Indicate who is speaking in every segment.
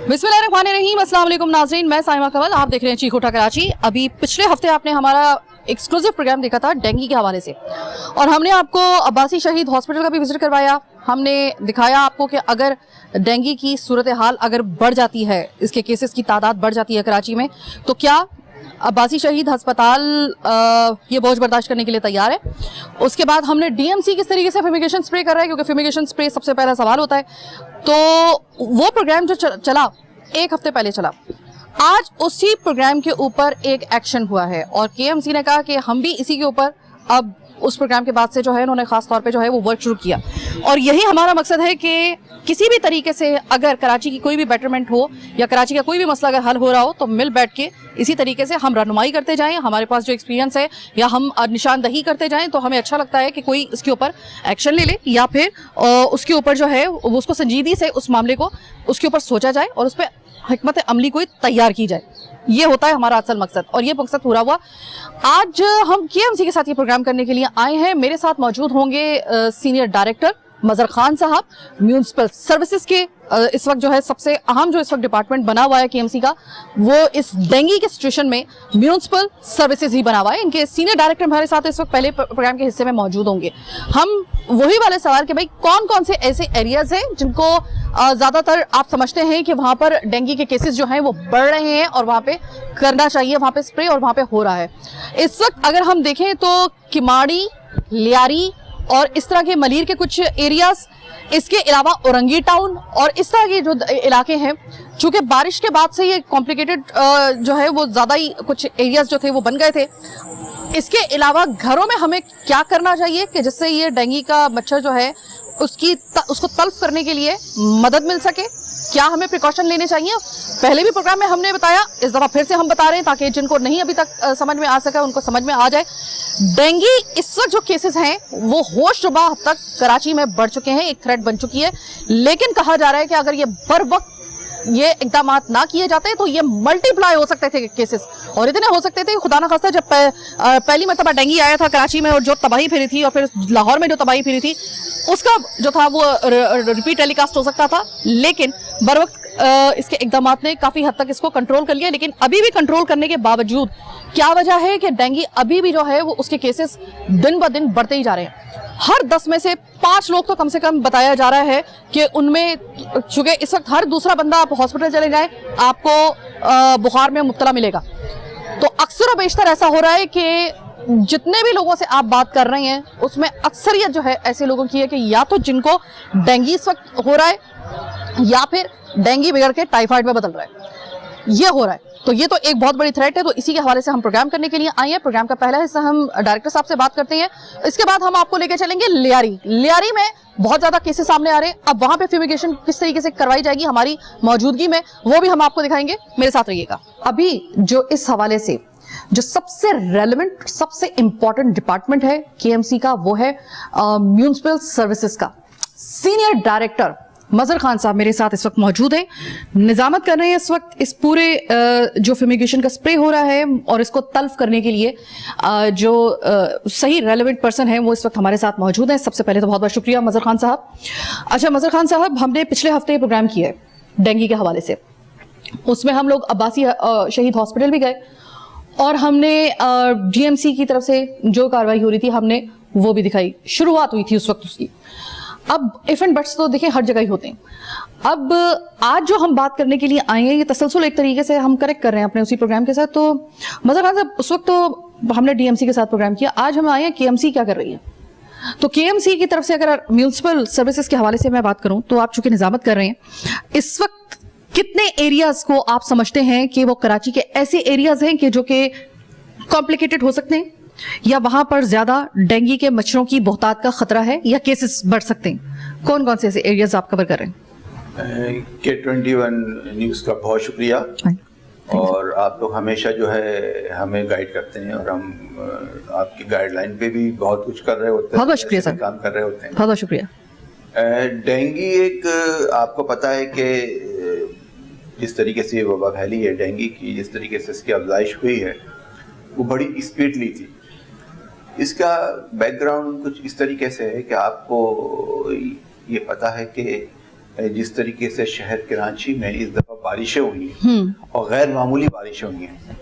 Speaker 1: बिस्मिल्लाहिर्रहमानिर्रहीम, अस्सलाम वालेकुम नाज़रीन, मैं साइमा कमल, आप देख रहे हैं चीख उठा कराची। अभी पिछले हफ्ते आपने हमारा एक्सक्लूसिव प्रोग्राम देखा था डेंगू के हवाले से, और हमने आपको अब्बासी शहीद हॉस्पिटल का भी विजिट करवाया। हमने दिखाया आपको कि अगर डेंगू की सूरत हाल अगर बढ़ जाती है, इसके केसेस की तादाद बढ़ जाती है कराची में, तो क्या अब्बासी शहीद अस्पताल ये बोझ बर्दाश्त करने के लिए तैयार है। उसके बाद हमने डीएमसी किस तरीके से फ्यूमिगेशन स्प्रे कर रहा है, क्योंकि फ्यूमिगेशन स्प्रे सबसे पहला सवाल होता है। तो वो प्रोग्राम जो चला एक हफ्ते पहले चला, आज उसी प्रोग्राम के ऊपर एक एक्शन हुआ है और केएमसी ने कहा कि हम भी इसी के ऊपर अब उस प्रोग्राम के बाद से जो है उन्होंने खास तौर पे जो है वो वर्क शुरू किया। और यही हमारा मकसद है कि किसी भी तरीके से अगर कराची की कोई भी बेटरमेंट हो या कराची का कोई भी मसला अगर हल हो रहा हो, तो मिल बैठ के इसी तरीके से हम रहनुमाई करते जाएं। हमारे पास जो एक्सपीरियंस है या हम निशानदही करते जाएं, तो हमें अच्छा लगता है कि कोई इसके ऊपर एक्शन ले ले या फिर उसके ऊपर जो है उसको संजीदगी से उस मामले को उसके ऊपर सोचा जाए और उस पर हिकमत अमली कोई तैयार की जाए। ये होता है हमारा असल मकसद, और ये मकसद पूरा हुआ। आज हम केएमसी के साथ ये प्रोग्राम करने के लिए आए हैं। मेरे साथ मौजूद होंगे सीनियर डायरेक्टर मजहर खान साहब, म्यूनिसिपल सर्विसेज के इस वक्त जो है सबसे अहम जो इस वक्त डिपार्टमेंट बना हुआ है केएमसी का, वो इस डेंगू के सिचुएशन में म्यूनिसिपल सर्विसेज ही बना हुआ है। इनके सीनियर डायरेक्टर हमारे साथ इस वक्त पहले प्रोग्राम के हिस्से में मौजूद होंगे। हम वही वाले सवाल कि भाई कौन कौन से ऐसे एरियाज हैं जिनको ज्यादातर आप समझते हैं कि वहां पर डेंगू के केसेस जो हैं वो बढ़ रहे हैं और वहां पे करना चाहिए, वहां पे स्प्रे और वहां पे हो रहा है। इस वक्त अगर हम देखें तो किमाड़ी, लियारी और इस तरह के मलीर के कुछ एरियाज, इसके अलावा औरंगी टाउन और इस तरह के जो इलाके हैं, चूंकि बारिश के बाद से ये कॉम्प्लिकेटेड जो है वो ज्यादा ही कुछ एरियाज जो थे वो बन गए थे। इसके अलावा घरों में हमें क्या करना चाहिए कि जिससे ये डेंगू का मच्छर जो है उसको तल्फ करने के लिए मदद मिल सके, क्या हमें प्रिकॉशन लेने चाहिए। पहले भी प्रोग्राम में हमने बताया, इस दफा फिर से हम बता रहे हैं ताकि जिनको नहीं अभी तक समझ में आ सका उनको समझ में आ जाए। डेंगू इस वक्त जो केसेस हैं वो होशरुबा हद तक कराची में बढ़ चुके हैं, एक थ्रेट बन चुकी है। लेकिन कहा जा रहा है कि अगर ये बर वक्त ये इकदाम ना किए जाते तो ये मल्टीप्लाई हो सकते थे केसेस, और इतने हो सकते थे खुदा ना खास्ता जब पहली मरतबा डेंगू आया था कराची में और जो तबाही फिरी थी और फिर लाहौर में जो तबाही फिरी थी उसका जो था वो रिपीट टेलीकास्ट हो सकता था। लेकिन बर वक्त इसके इकदाम ने काफी हद तक इसको कंट्रोल कर लिया। लेकिन अभी भी कंट्रोल करने के बावजूद क्या वजह है कि डेंगू अभी भी जो है वो उसके केसेस दिन ब दिन बढ़ते ही जा रहे हैं। हर 10 में से 5 लोग तो कम से कम बताया जा रहा है कि उनमें, चूंकि इस वक्त हर दूसरा बंदा आप हॉस्पिटल चले जाए आपको बुखार में मुब्तला मिलेगा, तो अक्सर और बेशतर ऐसा हो रहा है कि जितने भी लोगों से आप बात कर रहे हैं उसमें अक्सरियत जो है ऐसे लोगों की है कि या तो जिनको डेंगू इस वक्त हो रहा है या फिर डेंगू बिगड़ के टाइफाइड में बदल रहा है, ये हो रहा है। तो ये तो एक बहुत बड़ी थ्रेट है। तो इसी के हवाले से हम प्रोग्राम करने के लिए आए हैं। प्रोग्राम का पहला हिस्सा हम डायरेक्टर साहब से बात करते हैं, इसके बाद हम आपको लेकर चलेंगे लियारी में बहुत ज्यादा केसेस सामने आ रहे हैं। अब वहां पे फ्यूमिगेशन किस तरीके से करवाई जाएगी हमारी मौजूदगी में, वो भी हम आपको दिखाएंगे। मेरे साथ रहिएगा। अभी जो इस हवाले से जो सबसे रेलेवेंट, सबसे इंपॉर्टेंट डिपार्टमेंट है केएमसी का, वो है म्यूनिसिपल सर्विसेज का। सीनियर डायरेक्टर मजहर खान साहब मेरे साथ इस वक्त मौजूद हैं, निजामत कर रहे हैं इस वक्त इस पूरे जो फ्यूमिगेशन का स्प्रे हो रहा है और इसको तल्फ करने के लिए जो सही रेलेवेंट पर्सन है वो इस वक्त हमारे साथ मौजूद हैं। सबसे पहले तो बहुत बहुत शुक्रिया मजहर खान साहब। अच्छा मजहर खान साहब, हमने पिछले हफ्ते प्रोग्राम किया है डेंगू के हवाले से, उसमें हम लोग अब्बासी शहीद हॉस्पिटल भी गए और हमने डीएमसी की तरफ से जो कार्रवाई हो रही थी हमने वो भी दिखाई। शुरुआत हुई थी उस वक्त उसकी। अब इफ एंड बट्स तो देखें हर जगह ही होते हैं। अब आज जो हम बात करने के लिए आए हैं ये तसलसल एक तरीके से हम करेक्ट कर रहे हैं अपने उसी प्रोग्राम के साथ। तो मजहर खान साहब, उस वक्त तो हमने डीएमसी के साथ प्रोग्राम किया, आज हम आए हैं केएमसी क्या कर रही है। तो केएमसी की तरफ से अगर म्यूनिसिपल सर्विसेज के हवाले से मैं बात करूं तो आप चूंकि निजामत कर रहे हैं, इस वक्त कितने एरियाज को आप समझते हैं कि वो कराची के ऐसे एरियाज हैं कि जो कि कॉम्प्लिकेटेड हो सकते हैं, या वहां पर ज्यादा डेंगू के मच्छरों की बहुतात का खतरा है या केसेस बढ़ सकते हैं? कौन कौन से ऐसे एरियाज आप कवर कर रहे हैं?
Speaker 2: K21 न्यूज़ का बहुत शुक्रिया, और आप लोग हमेशा जो है हमें गाइड करते हैं और हम आपकी गाइडलाइन पे भी बहुत कुछ कर रहे होते हैं।
Speaker 1: बहुत बहुत शुक्रिया सर,
Speaker 2: काम कर रहे होते हैं।
Speaker 1: बहुत बहुत शुक्रिया।
Speaker 2: डेंगू एक आपको पता है कि जिस तरीके से वबा फैली है डेंगू की, जिस तरीके से इसकी अफजाइश हुई है वो बड़ी स्पीडली थी। इसका बैकग्राउंड कुछ इस तरीके से है कि आपको ये पता है कि जिस तरीके से शहर कराची में इस दफ़ा बारिशें हुई हैं और गैर मामूली बारिशें हुई हैं।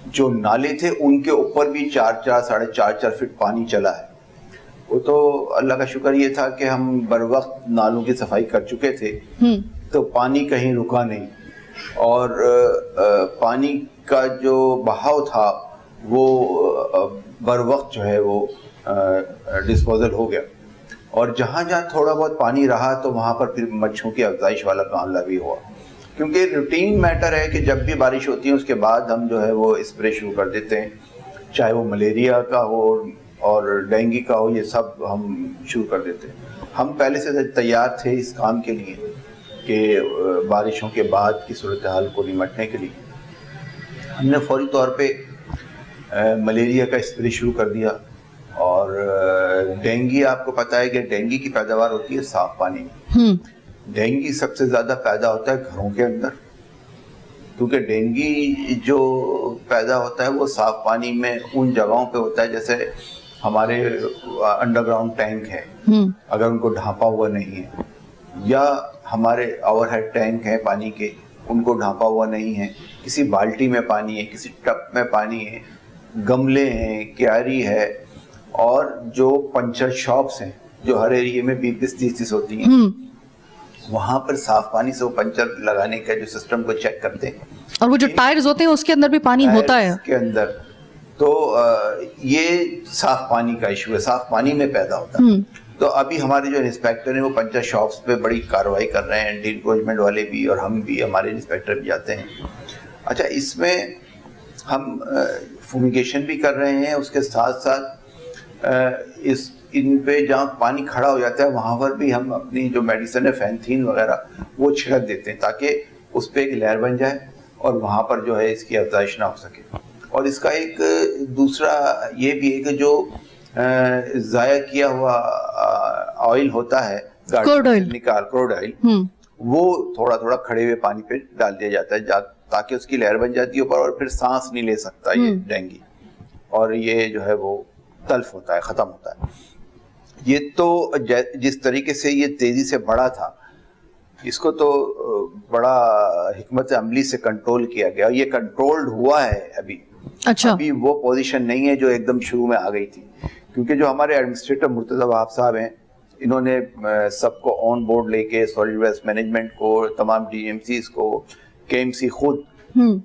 Speaker 2: जो नाले थे उनके ऊपर भी 4-4 साढ़े 4 फीट पानी चला है। वो तो अल्लाह का शुक्र ये था कि हम बर वक्त नालों की सफाई कर चुके थे, तो पानी कहीं रुका नहीं और पानी का जो बहाव था वो बर वक्त जो है वो डिस्पोजल हो गया। और जहाँ जहाँ थोड़ा बहुत पानी रहा तो वहाँ पर फिर मच्छरों की अफजाइश वाला मामला भी हुआ, क्योंकि रूटीन मैटर है कि जब भी बारिश होती है उसके बाद हम जो है वो स्प्रे शुरू कर देते हैं, चाहे वो मलेरिया का हो और डेंगू का हो, ये सब हम शुरू कर देते हैं। हम पहले से तैयार थे इस काम के लिए कि बारिशों के बाद की सूरत हाल को निमटने के लिए हमने फौरी तौर पे मलेरिया का स्प्रे शुरू कर दिया। और डेंगू, आपको पता है कि डेंगू की पैदावार होती है साफ पानी में। डेंगू सबसे ज़्यादा पैदा होता है घरों के अंदर, क्योंकि डेंगू जो पैदा होता है वो साफ पानी में उन जगहों पे होता है, जैसे हमारे अंडरग्राउंड टैंक है, अगर उनको ढांपा हुआ नहीं है, या हमारे ओवरहेड टैंक है पानी के, उनको ढांपा हुआ नहीं है, किसी बाल्टी में पानी है, किसी टब में पानी है, गमले हैं, क्यारी है, और जो पंचर शॉप्स हैं जो हर एरिया में 20-30 होती हैं, वहां पर साफ पानी से वो पंचर लगाने का जो सिस्टम को चेक करते हैं।
Speaker 1: और वो जो टायर्स होते हैं उसके अंदर भी पानी होता है
Speaker 2: के अंदर, तो ये साफ पानी का इशू है, साफ पानी में पैदा होता है। तो अभी हमारे जो इंस्पेक्टर हैं वो पंचर शॉप्स पे बड़ी कार्रवाई कर रहे हैं, एनफोर्समेंट वाले भी और हम भी, हमारे इंस्पेक्टर भी जाते हैं। अच्छा, इसमें हम फुमिगेशन भी कर रहे हैं, उसके साथ साथ इन पे जहाँ पानी खड़ा हो जाता है वहाँ पर भी हम अपनी जो मेडिसिन है फैंथीन वगैरह वो छिड़क देते हैं, ताकि उस पर एक लेयर बन जाए और वहाँ पर जो है इसकी अफजाइश ना हो सके। और इसका एक दूसरा ये भी है कि जो ज़ाया किया हुआ ऑयल होता है, क्रूड ऑयल, वो थोड़ा थोड़ा खड़े हुए पानी पे डाल दिया जाता है ताकि उसकी लेयर बन जाती है ऊपर, और फिर सांस नहीं ले सकता ये डेंगू, और ये जो है वो तल्फ होता है, ख़त्म होता है। ये तो जिस तरीके से ये तेज़ी से बढ़ा था, इसको तो बड़ा हिकमत अमली से कंट्रोल किया गया, ये कंट्रोल्ड हुआ है अभी।
Speaker 1: अच्छा।
Speaker 2: अभी वो पोजीशन नहीं है जो एकदम शुरू में आ गई थी, क्योंकि जो हमारे एडमिनिस्ट्रेटर मुर्तज़ा वहाब साहब हैं, इन्होंने सबको ऑन बोर्ड लेके सॉलिड वेस्ट मैनेजमेंट को, तमाम DMCs को, KMC खुद,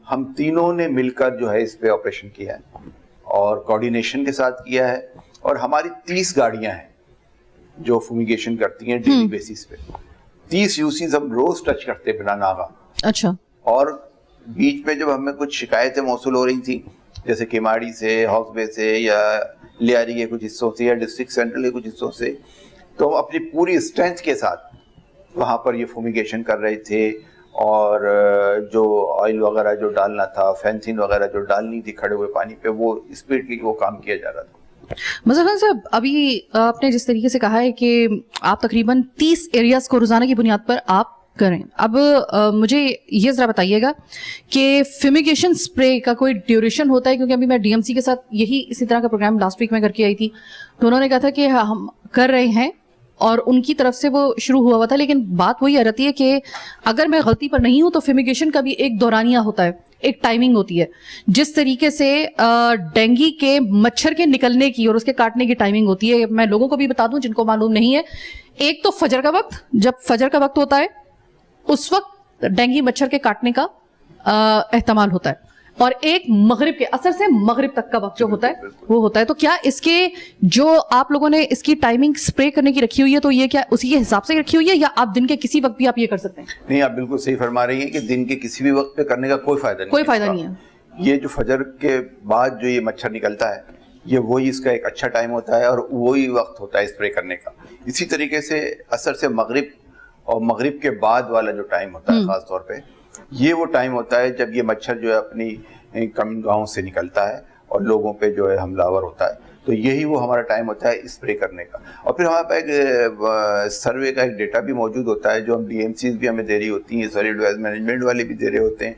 Speaker 2: हम तीनों ने मिलकर जो है इस पे ऑपरेशन किया है और कोऑर्डिनेशन के साथ किया है। और हमारी 30 गाड़ियां हैं जो फुमिगेशन करती हैं डेली बेसिस पे। 30 UCs हम रोज टच करते बिना नागा। अच्छा। और बीच में जब हमें कुछ शिकायतें मौसूल हो रही थी, जैसे केमाड़ी से, हॉक्सबे से, या लियारी के कुछ हिस्सों से, या डिस्ट्रिक्ट सेंट्रल के कुछ हिस्सों से, तो हम अपनी पूरी स्ट्रेंथ के साथ वहाँ पर ये फुमिगेशन कर रहे थे। और जो ऑयल वगैरह जो डालना था, फैंथीन वगैरह जो डालनी थी खड़े हुए पानी पे, वो स्पीडली वो काम किया जा रहा था।
Speaker 1: मज़हर खान साहब, अभी आपने जिस तरीके से कहा है कि आप तकरीबन 30 एरियाज को रोजाना की बुनियाद पर आप करें, अब मुझे ये जरा बताइएगा कि फ्यूमिगेशन स्प्रे का कोई ड्यूरेशन होता है? क्योंकि अभी मैं DMC के साथ यही इसी तरह का प्रोग्राम लास्ट वीक में करके आई थी, तो उन्होंने कहा था कि हम कर रहे हैं और उनकी तरफ से वो शुरू हुआ था, लेकिन बात वही आ जाती है कि अगर मैं गलती पर नहीं हूं तो फ्यूमिगेशन का भी एक दौरानिया होता है, एक टाइमिंग होती है। जिस तरीके से डेंगू के मच्छर के निकलने की और उसके काटने की टाइमिंग होती है, मैं लोगों को भी बता दूं जिनको मालूम नहीं है, एक तो फजर का वक्त, जब फजर का वक्त होता है उस वक्त डेंगू मच्छर के काटने का एहतमाल होता है, और एक मगरिब के असर से मगरिब तक का वक्त जो होता है वो होता है। तो क्या इसके जो आप लोगों ने इसकी टाइमिंग स्प्रे करने की रखी हुई है, तो ये क्या उसी के हिसाब से रखी हुई है, या आप दिन के किसी वक्त भी आप ये कर सकते हैं?
Speaker 2: नहीं, आप बिल्कुल सही फरमा रही हैं कि दिन के किसी भी वक्त पे करने का कोई फायदा नहीं है। ये जो फजर के बाद जो ये मच्छर निकलता है, ये वही इसका एक अच्छा टाइम होता है और वही वक्त होता है स्प्रे करने का। इसी तरीके से असर से मगरिब और मगरिब के बाद वाला जो टाइम होता है खास तौर पे, ये वो टाइम होता है जब ये मच्छर जो है अपनी कमगाहों से निकलता है और लोगों पे जो है हमलावर होता है। तो यही वो हमारा टाइम होता है स्प्रे करने का। और फिर हमारे पास एक सर्वे का एक डेटा भी मौजूद होता है जो हम DMCs भी हमें दे रही होती हैं, सॉलिड वेस्ट मैनेजमेंट वाले भी दे रहे होते हैं।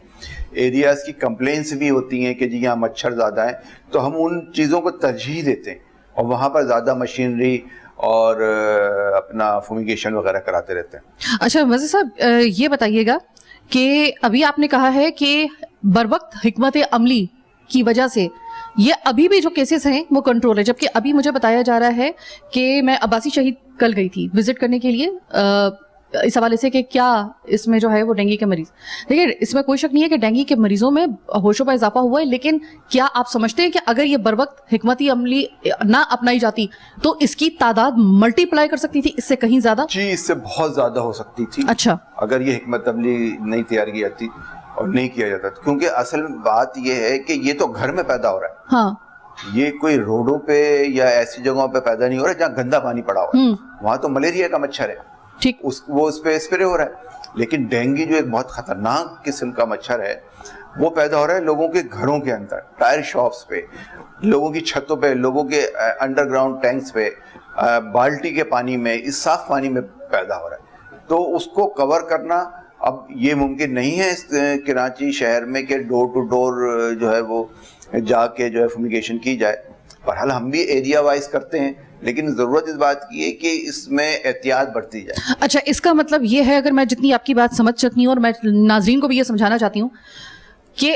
Speaker 2: एरियाज़ की कंप्लेंट्स भी होती हैं कि जी यहाँ मच्छर ज़्यादा है, तो हम उन चीज़ों को तरजीह देते हैं और वहाँ पर ज़्यादा मशीनरी और अपना फुमिगेशन वगैरह कराते रहते हैं।
Speaker 1: अच्छा वज़ीर साहब, ये बताइएगा कि अभी आपने कहा है कि बरवक्त हिकमत अमली की वजह से ये अभी भी जो केसेस हैं वो कंट्रोल है, जबकि अभी मुझे बताया जा रहा है कि मैं अब्बासी शहीद कल गई थी विजिट करने के लिए इस हवाले से कि क्या इसमें जो है वो डेंगू के मरीज, देखिए इसमें कोई शक नहीं है कि डेंगू के मरीजों में होशो पर इजाफा हुआ है, लेकिन क्या आप समझते हैं कि अगर ये बरवक्त हिकमती अमली ना अपनाई जाती तो इसकी तादाद मल्टीप्लाई कर सकती थी इससे कहीं ज्यादा?
Speaker 2: जी, इससे बहुत ज्यादा हो सकती थी।
Speaker 1: अच्छा,
Speaker 2: अगर ये हिकमत अमली नहीं तैयार की जाती और नहीं किया जाता, क्योंकि असल बात ये है कि ये तो घर में पैदा हो रहा है।
Speaker 1: हाँ,
Speaker 2: ये कोई रोडों पे या ऐसी जगहों पे पैदा नहीं हो रहा है जहाँ गंदा पानी पड़ा हुआ है। वहां तो मलेरिया का मच्छर है,
Speaker 1: ठीक,
Speaker 2: उस पे स्प्रे हो रहा है। लेकिन डेंगू जो एक बहुत खतरनाक किस्म का मच्छर है, वो पैदा हो रहा है लोगों के घरों के अंदर, टायर शॉप्स पे, लोगों की छतों पे, लोगों के अंडरग्राउंड टैंक्स पे, बाल्टी के पानी में, इस साफ पानी में पैदा हो रहा है। तो उसको कवर करना अब ये मुमकिन नहीं है इस कराची शहर में कि डोर टू डोर जो है वो जाके जो है फुमिगेशन की जाए। बहरहाल हम भी एरिया वाइज करते हैं, लेकिन जरूरत इस बात की है कि इसमें एहतियात बरती जाए।
Speaker 1: अच्छा, इसका मतलब ये है, अगर मैं जितनी आपकी बात समझ सकती हूँ और मैं नाजरीन को भी ये समझाना चाहती हूँ कि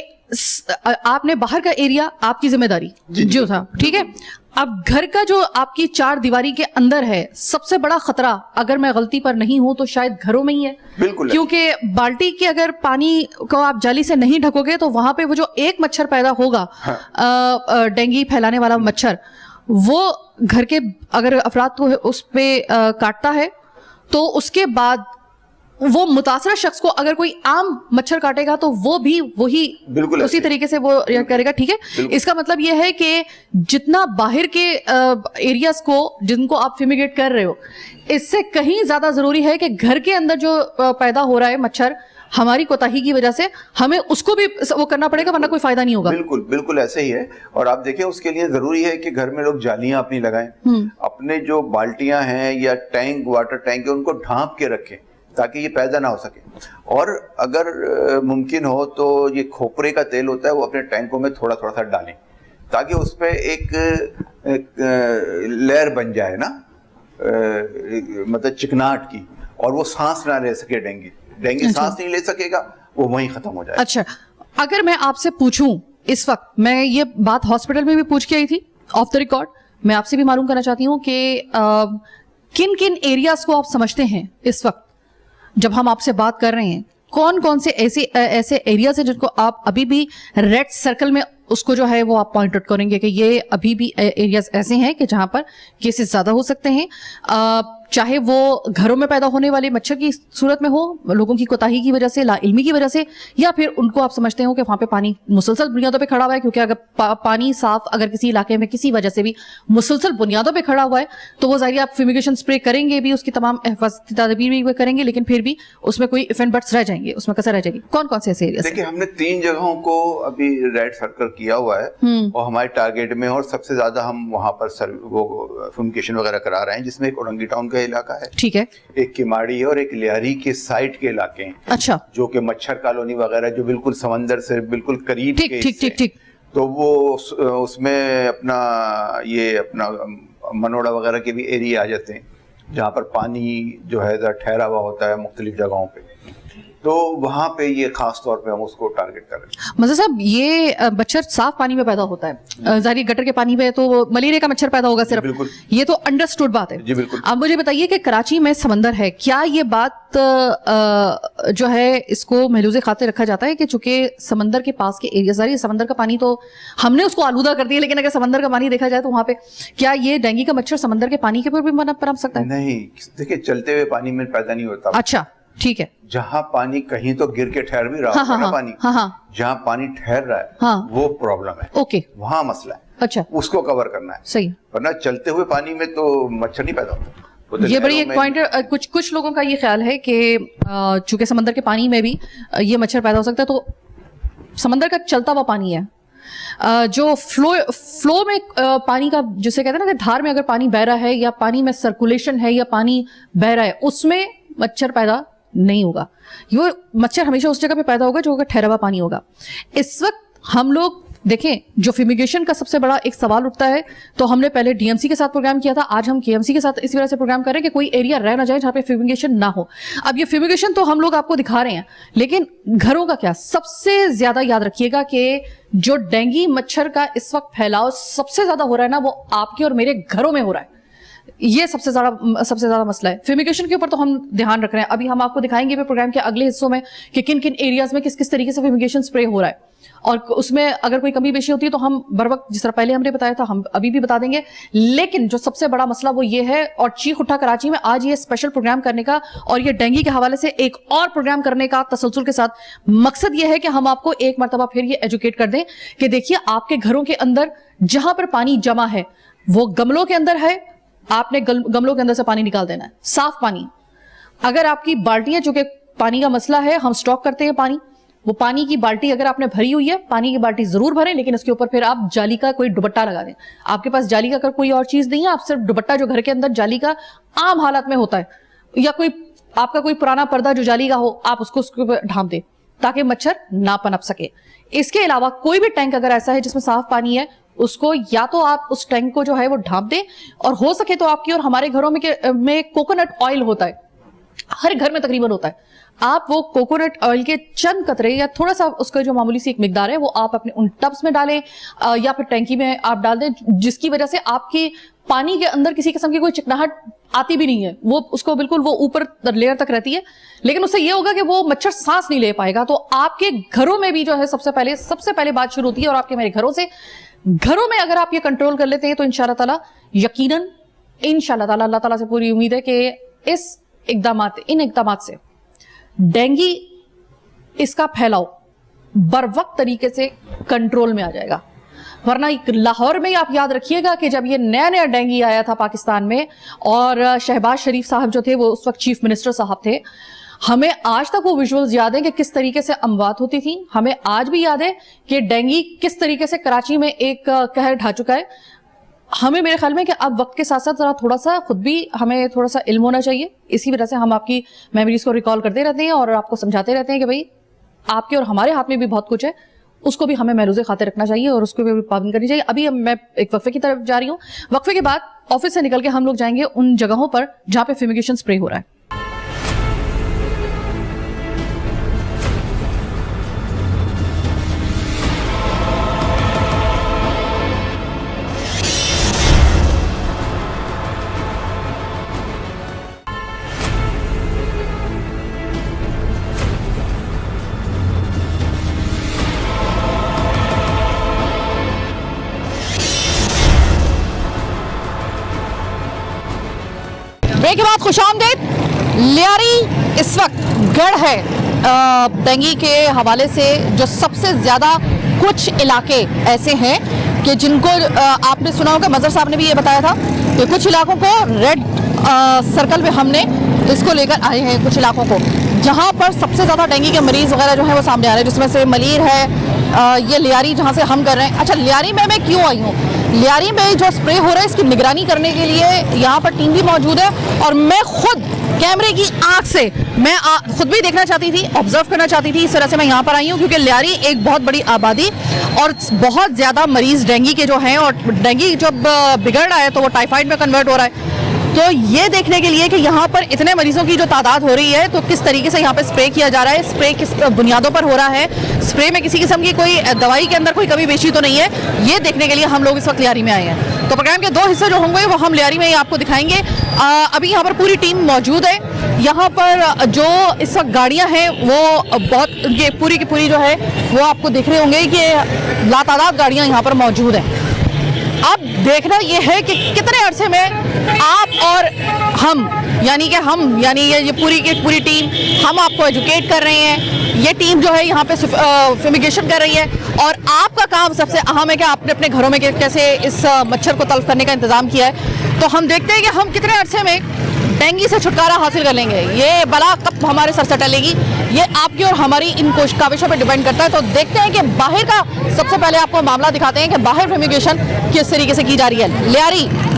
Speaker 1: आपने बाहर का एरिया आपकी जिम्मेदारी जो था, ठीक है, अब घर का जो आपकी चार दीवारी के अंदर है, सबसे बड़ा खतरा अगर मैं गलती पर नहीं हूं तो शायद घरों में ही है।
Speaker 2: बिल्कुल,
Speaker 1: क्योंकि बाल्टी के अगर पानी को आप जाली से नहीं ढकोगे तो वहां पे वो जो एक मच्छर पैदा होगा, हाँ, डेंगू फैलाने वाला मच्छर, वो घर के अगर अफराद को उस पे काटता है तो उसके बाद वो मुतासरा शख्स को अगर कोई आम मच्छर काटेगा तो वो भी वही उसी तरीके से वो करेगा, ठीक है। इसका मतलब ये है कि जितना बाहर के एरियाज को जिनको आप फ्यूमिगेट कर रहे हो, इससे कहीं ज्यादा जरूरी है कि घर के अंदर जो पैदा हो रहा है मच्छर, हमारी कोताही की वजह से हमें उसको भी वो करना पड़ेगा, वरना कोई फायदा नहीं होगा।
Speaker 2: बिल्कुल बिल्कुल ऐसे ही है। और आप देखें, उसके लिए जरूरी है कि घर में लोग जालियां अपनी लगाएं, अपने जो बाल्टियां हैं या टैंक, वाटर टैंक है, उनको ढांप के रखें ताकि ये पैदा ना हो सके। और अगर मुमकिन हो तो ये खोपरे का तेल होता है, वो अपने टैंकों में थोड़ा थोड़ा सा डालें ताकि उस पर एक लेयर बन जाए ना, मतलब चिकनाहट की, और वो सांस ना ले सके डेंगू सांस नहीं ले सकेगा, वो वहीं खत्म हो जाएगा।
Speaker 1: अच्छा, अगर मैं आपसे पूछूं, इस वक्त मैं ये बात हॉस्पिटल में भी पूछ के आई थी ऑफ द रिकॉर्ड, मैं आपसे भी मालूम करना चाहती हूँ कि किन किन एरियाज को आप समझते हैं इस वक्त जब हम आपसे बात कर रहे हैं, कौन कौन से ऐसे एरियाज हैं जिनको आप अभी भी रेड सर्कल में उसको जो है वो आप पॉइंट आउट करेंगे कि ये अभी भी एरियाज ऐसे हैं कि जहां पर केसेस ज्यादा हो सकते हैं, चाहे वो घरों में पैदा होने वाले मच्छर की सूरत में हो, लोगों की कोताही की वजह से, लाइल्मी की वजह से, या फिर उनको आप समझते हो कि वहां पे पानी मुसलसल बुनियादों पे खड़ा हुआ है, क्योंकि अगर पानी साफ अगर किसी इलाके में किसी वजह से भी मुसलसल बुनियादों पे खड़ा हुआ है तो वो जाहिर आप फ्यूमिगेशन स्प्रे करेंगे भी, उसकी तमाम हिफाजती तदबीर भी करेंगे, लेकिन फिर भी उसमें कोई इफ एंड बट्स रह जाएंगे, उसमें कसर रह जाएगी। कौन कौन से ऐसे एरिया?
Speaker 2: देखिए, हमने 3 जगहों को अभी रेड सर्कल किया हुआ है और हमारे टारगेट में, और सबसे ज्यादा हम वहां पर वो फ्यूमिगेशन वगैरह करा रहे हैं, जिसमें एक औरंगी टाउन का इलाका है,
Speaker 1: ठीक है, एक
Speaker 2: किमाड़ी और एक लियारी के साइड के इलाके हैं।
Speaker 1: अच्छा, जो
Speaker 2: कि मच्छर कॉलोनी वगैरह जो बिल्कुल समंदर से बिल्कुल करीब
Speaker 1: के, ठीक,
Speaker 2: तो वो उसमें अपना मनोड़ा वगैरह के भी एरिया आ जाते हैं जहाँ पर पानी जो है ठहरा हुआ होता है मुख्तलिफ जगहों पे, तो वहां पे ये खास तौर पे हम उसको टारगेट कर रहे हैं।
Speaker 1: मज़र साहब, ये मच्छर साफ पानी में पैदा होता है, जारी गटर के पानी में तो मलेरिया का मच्छर पैदा होगा सिर्फ,
Speaker 2: बिल्कुल,
Speaker 1: ये तो अंडरस्टूड बात है।
Speaker 2: जी बिल्कुल।
Speaker 1: अब मुझे बताइए कि कराची में समंदर है, क्या ये बात जो है इसको महलूज़े खाते रखा जाता है कि चूंकि समंदर के पास के एरिया, जारी समंदर का पानी तो हमने उसको आलूदा कर दिया, लेकिन अगर समंदर का पानी देखा जाए तो वहां पे क्या ये डेंगू का मच्छर समंदर के पानी के ऊपर भी पनप सकता है?
Speaker 2: नहीं, देखिए, चलते हुए पानी में पैदा नहीं होता।
Speaker 1: अच्छा, ठीक है,
Speaker 2: जहाँ पानी कहीं तो गिर के ठहर भी रहा है ना पानी, जहाँ पानी ठहर रहा है वो प्रॉब्लम है, ओके, वहाँ मसला है।
Speaker 1: अच्छा,
Speaker 2: उसको कवर करना है,
Speaker 1: सही,
Speaker 2: वरना चलते हुए पानी में तो मच्छर नहीं पैदा होता।
Speaker 1: ये बड़ी एक पॉइंट है। कुछ लोगों का ये ख्याल है कि चूंकि समंदर के पानी में भी ये मच्छर पैदा हो सकता है, तो समंदर का चलता हुआ पानी है, जो फ्लो में पानी का, जिसे कहते हैं ना कि धार में अगर पानी बह रहा है या पानी में सर्कुलेशन है या पानी बह रहा है, उसमें मच्छर पैदा नहीं होगा। ये मच्छर हमेशा उस जगह पे पैदा होगा जो ठहरा हुआ पानी होगा। इस वक्त हम लोग देखें, जो फ्यूमिगेशन का सबसे बड़ा एक सवाल उठता है, तो हमने पहले डीएमसी के साथ प्रोग्राम किया था, आज हम केएमसी के साथ इसी वजह से प्रोग्राम कर रहे हैं कि कोई एरिया रह ना जाए जहां पे फ्यूमिगेशन ना हो। अब ये फ्यूमिगेशन तो हम लोग आपको दिखा रहे हैं, लेकिन घरों का क्या? सबसे ज्यादा याद रखिएगा कि जो डेंगू मच्छर का इस वक्त फैलाव सबसे ज्यादा हो रहा है ना, वो आपके और मेरे घरों में हो रहा है। ये सबसे ज्यादा मसला है। फ्यूमिगेशन के ऊपर तो हम ध्यान रख रहे हैं। अभी हम आपको दिखाएंगे प्रोग्राम के अगले हिस्सों में कि किन किन एरियाज में किस किस तरीके से फ्यूमिगेशन स्प्रे हो रहा है, और उसमें अगर कोई कमी बेशी होती है तो हम बर वक्त, जिस तरह पहले हमने बताया था, हम अभी भी बता देंगे। लेकिन जो सबसे बड़ा मसला वो ये है, और चीख उठा कराची में आज ये स्पेशल प्रोग्राम करने का और ये डेंगू के हवाले से एक और प्रोग्राम करने का तसलसल के साथ मकसद ये है कि हम आपको एक मरतबा फिर ये एजुकेट कर दें कि देखिए, आपके घरों के अंदर जहां पर पानी जमा है वो गमलों के अंदर है, आपने गमलों के अंदर से पानी निकाल देना है, साफ पानी। अगर आपकी बाल्टियां, चूंकि पानी का मसला है, हम स्टॉक करते हैं पानी, वो पानी की बाल्टी अगर आपने भरी हुई है, पानी की बाल्टी जरूर भरें, लेकिन उसके ऊपर फिर आप जाली का कोई दुपट्टा लगा दें। आपके पास जाली का अगर कोई और चीज नहीं है, आप सिर्फ दुपट्टा जो घर के अंदर जाली का आम हालात में होता है, या कोई आपका कोई पुराना पर्दा जो जाली का हो, आप उसको उसके ऊपर ढांप दें ताकि मच्छर ना पनप सके। इसके अलावा कोई भी टैंक अगर ऐसा है जिसमें साफ पानी है, उसको या तो आप उस टैंक को जो है वो ढांप दें, और हो सके तो आपकी और हमारे घरों में कोकोनट ऑयल होता है, हर घर में तकरीबन होता है, आप वो कोकोनट ऑयल के चंद कतरे या थोड़ा सा उसका जो मामूली सी एक मिकदार है वो आप अपने उन टब्स में डालें, या फिर टैंकी में आप डाल दें, जिसकी वजह से आपके पानी के अंदर किसी किस्म की कोई चिकनाहट आती भी नहीं है, वो उसको बिल्कुल वो ऊपर लेयर तक रहती है। लेकिन उससे ये होगा कि वो मच्छर सांस नहीं ले पाएगा। तो आपके घरों में भी जो है सबसे पहले बात शुरू होती है, और आपके मेरे घरों से, घरों में अगर आप ये कंट्रोल कर लेते हैं तो इंशाअल्लाह ताला, यकीनन इंशाअल्लाह ताला, अल्लाह ताला से पूरी उम्मीद है कि इन इकदामात से डेंगू, इसका फैलाव बर वक्त तरीके से कंट्रोल में आ जाएगा। वरना लाहौर में आप याद रखिएगा कि जब ये नया डेंगू आया था पाकिस्तान में, और शहबाज शरीफ साहब जो थे वो उस वक्त चीफ मिनिस्टर साहब थे, हमें आज तक वो विजुअल्स याद हैं कि किस तरीके से अमवात होती थी। हमें आज भी याद है कि डेंगू किस तरीके से कराची में एक कहर ढा चुका है। हमें, मेरे ख्याल में, कि अब वक्त के साथ साथ जरा थोड़ा सा खुद भी हमें थोड़ा सा इल्म होना चाहिए। इसी वजह से हम आपकी मेमोरीज को रिकॉल करते रहते हैं और आपको समझाते रहते हैं कि भाई, आपके और हमारे हाथ में भी बहुत कुछ है, उसको भी हमें महरूज़े खातिर रखना चाहिए और उसको भी पाबंद करनी चाहिए। अभी मैं एक वक्फे की तरफ जा रही हूँ। वक्फे के बाद ऑफिस से निकल के हम लोग जाएंगे उन जगहों पर जहां पे फ्यूमिगेशन स्प्रे हो रहा है। ब्रेक के बाद खुशामदीद। लियारी इस वक्त गढ़ है डेंगू के हवाले से, जो सबसे ज़्यादा कुछ इलाके ऐसे हैं कि जिनको आपने सुना होगा, मजहर साहब ने भी ये बताया था कि कुछ इलाकों को रेड सर्कल में हमने इसको लेकर आए हैं, कुछ इलाकों को जहाँ पर सबसे ज़्यादा डेंगू के मरीज़ वगैरह जो है वो सामने आ रहे हैं, जिसमें से मलीर है, ये लियारी जहाँ से हम कर रहे हैं। अच्छा, लियारी में मैं क्यों आई हूँ? लियारी में जो स्प्रे हो रहा है इसकी निगरानी करने के लिए यहाँ पर टीम भी मौजूद है, और मैं खुद कैमरे की आंख से मैं खुद भी देखना चाहती थी, ऑब्जर्व करना चाहती थी, इस तरह से मैं यहाँ पर आई हूँ क्योंकि लियारी एक बहुत बड़ी आबादी और बहुत ज़्यादा मरीज़ डेंगू के जो हैं, और डेंगू जब बिगड़ रहा है तो वो टाइफाइड में कन्वर्ट हो रहा है। तो ये देखने के लिए कि यहाँ पर इतने मरीजों की जो तादाद हो रही है, तो किस तरीके से यहाँ पे स्प्रे किया जा रहा है, स्प्रे किस बुनियादों पर हो रहा है, स्प्रे में किसी किस्म की कोई दवाई के अंदर कोई कमी बेशी तो नहीं है, ये देखने के लिए हम लोग इस वक्त लियारी में आए हैं। तो प्रोग्राम के 2 हिस्से जो होंगे वो हम लियारी में ही आपको दिखाएंगे। अभी यहाँ पर पूरी टीम मौजूद है। यहाँ पर जो इस वक्त गाड़ियाँ हैं वो बहुत, ये पूरी की पूरी जो है वो आपको दिख रहे होंगे कि लातादाद गाड़ियाँ यहाँ पर मौजूद हैं। अब देखना यह है कि कितने अरसे में आप और हम, यानी कि हम, यानी ये पूरी की पूरी टीम, हम आपको एजुकेट कर रहे हैं। ये टीम जो है यहाँ पे फ्यूमिगेशन कर रही है, और आपका काम सबसे अहम है कि आपने अपने घरों में कैसे इस मच्छर को तल्फ करने का इंतज़ाम किया है। तो हम देखते हैं कि हम कितने अरसे में डेंगू से छुटकारा हासिल कर लेंगे। ये बला कब हमारे सर से टलेगी, ये आपकी और हमारी इन काविशों पर डिपेंड करता है। तो देखते हैं कि बाहर का, सबसे पहले आपको मामला दिखाते हैं कि बाहर फ्यूमिगेशन किस तरीके से की जा रही है।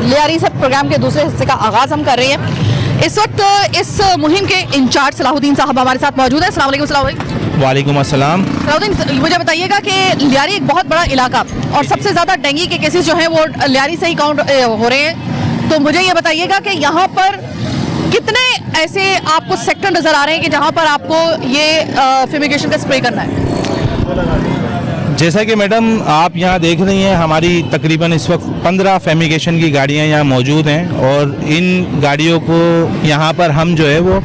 Speaker 1: लियारी से प्रोग्राम के दूसरे हिस्से का आगाज़ हम कर रहे हैं। इस वक्त इस मुहिम के इंचार्ज सलाहुद्दीन साहब हमारे साथ मौजूद है। अस्सलाम वालेकुम।
Speaker 3: वालेकुम अस्सलाम।
Speaker 1: सलाउद्दीन, मुझे बताइएगा कि लियारी एक बहुत बड़ा इलाका और सबसे ज़्यादा डेंगू के केसेस जो हैं वो लियारी से ही काउंट हो रहे हैं, तो मुझे ये बताइएगा कि यहाँ पर कितने ऐसे आपको सेक्टर नज़र आ रहे हैं कि जहाँ पर आपको ये फ्यूमिगेशन का स्प्रे करना है?
Speaker 3: जैसा कि मैडम आप यहाँ देख रही हैं, हमारी तकरीबन इस वक्त 15 फेमिगेशन की गाड़ियाँ यहाँ मौजूद हैं और इन गाड़ियों को यहाँ पर हम जो है वो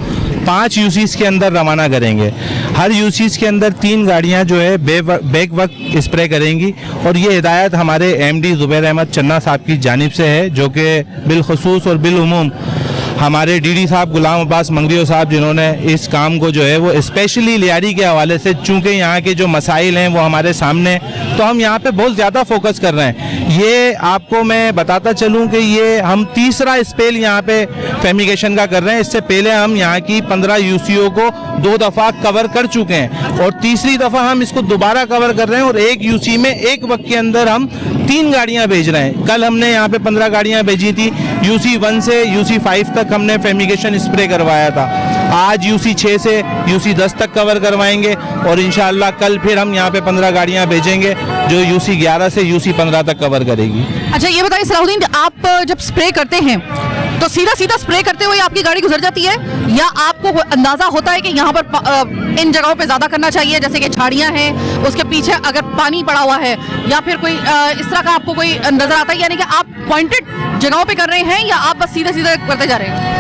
Speaker 3: 5 यूसीज के अंदर रवाना करेंगे। हर यूसीज के अंदर 3 गाड़ियाँ जो है बैक वक्त स्प्रे करेंगी और ये हिदायत हमारे एमडी ज़ुबैर अहमद चन्ना साहब की जानिब से है, जो कि बिलखुसूस और बिलउमूम हमारे डीडी साहब गुलाम अब्बास मंगरियो साहब, जिन्होंने इस काम को जो है वो स्पेशली लियारी के हवाले से, चूँकि यहाँ के जो मसाइल हैं वो हमारे सामने, तो हम यहाँ पे बहुत ज़्यादा फोकस कर रहे हैं। ये आपको मैं बताता चलूँ कि ये हम तीसरा स्पेल यहाँ पे फेमिगेशन का कर रहे हैं। इससे पहले हम यहाँ की 15 यूसीओ को 2 दफ़ा कवर कर चुके हैं और तीसरी दफ़ा हम इसको दोबारा कवर कर रहे हैं और एक यूसी में एक वक्त के अंदर हम 3 गाड़ियाँ भेज रहे हैं। कल हमने यहाँ पे 15 गाड़ियाँ भेजी थी, यूसी 1 से यूसी 5 तक हमने फेमिगेशन स्प्रे करवाया था। आज यूसी 6 से यूसी 10 तक कवर करवाएंगे और इंशाअल्लाह कल फिर हम यहाँ पे 15 गाड़ियाँ भेजेंगे जो यूसी 11 से यूसी 15 तक कवर करेगी। अच्छा, ये बताइए सलाउद्दीन, आप जब स्प्रे करते हैं तो सीधा सीधा स्प्रे करते हुए आपकी गाड़ी गुजर जाती है या आपको अंदाजा होता है कि यहाँ पर इन जगहों पे ज़्यादा करना चाहिए, जैसे कि झाड़ियाँ हैं, उसके पीछे अगर पानी पड़ा हुआ है या फिर कोई इस तरह का आपको कोई नज़र आता है, यानी कि आप पॉइंटेड जगहों पे कर रहे हैं या आप बस सीधे सीधे करते जा रहे हैं?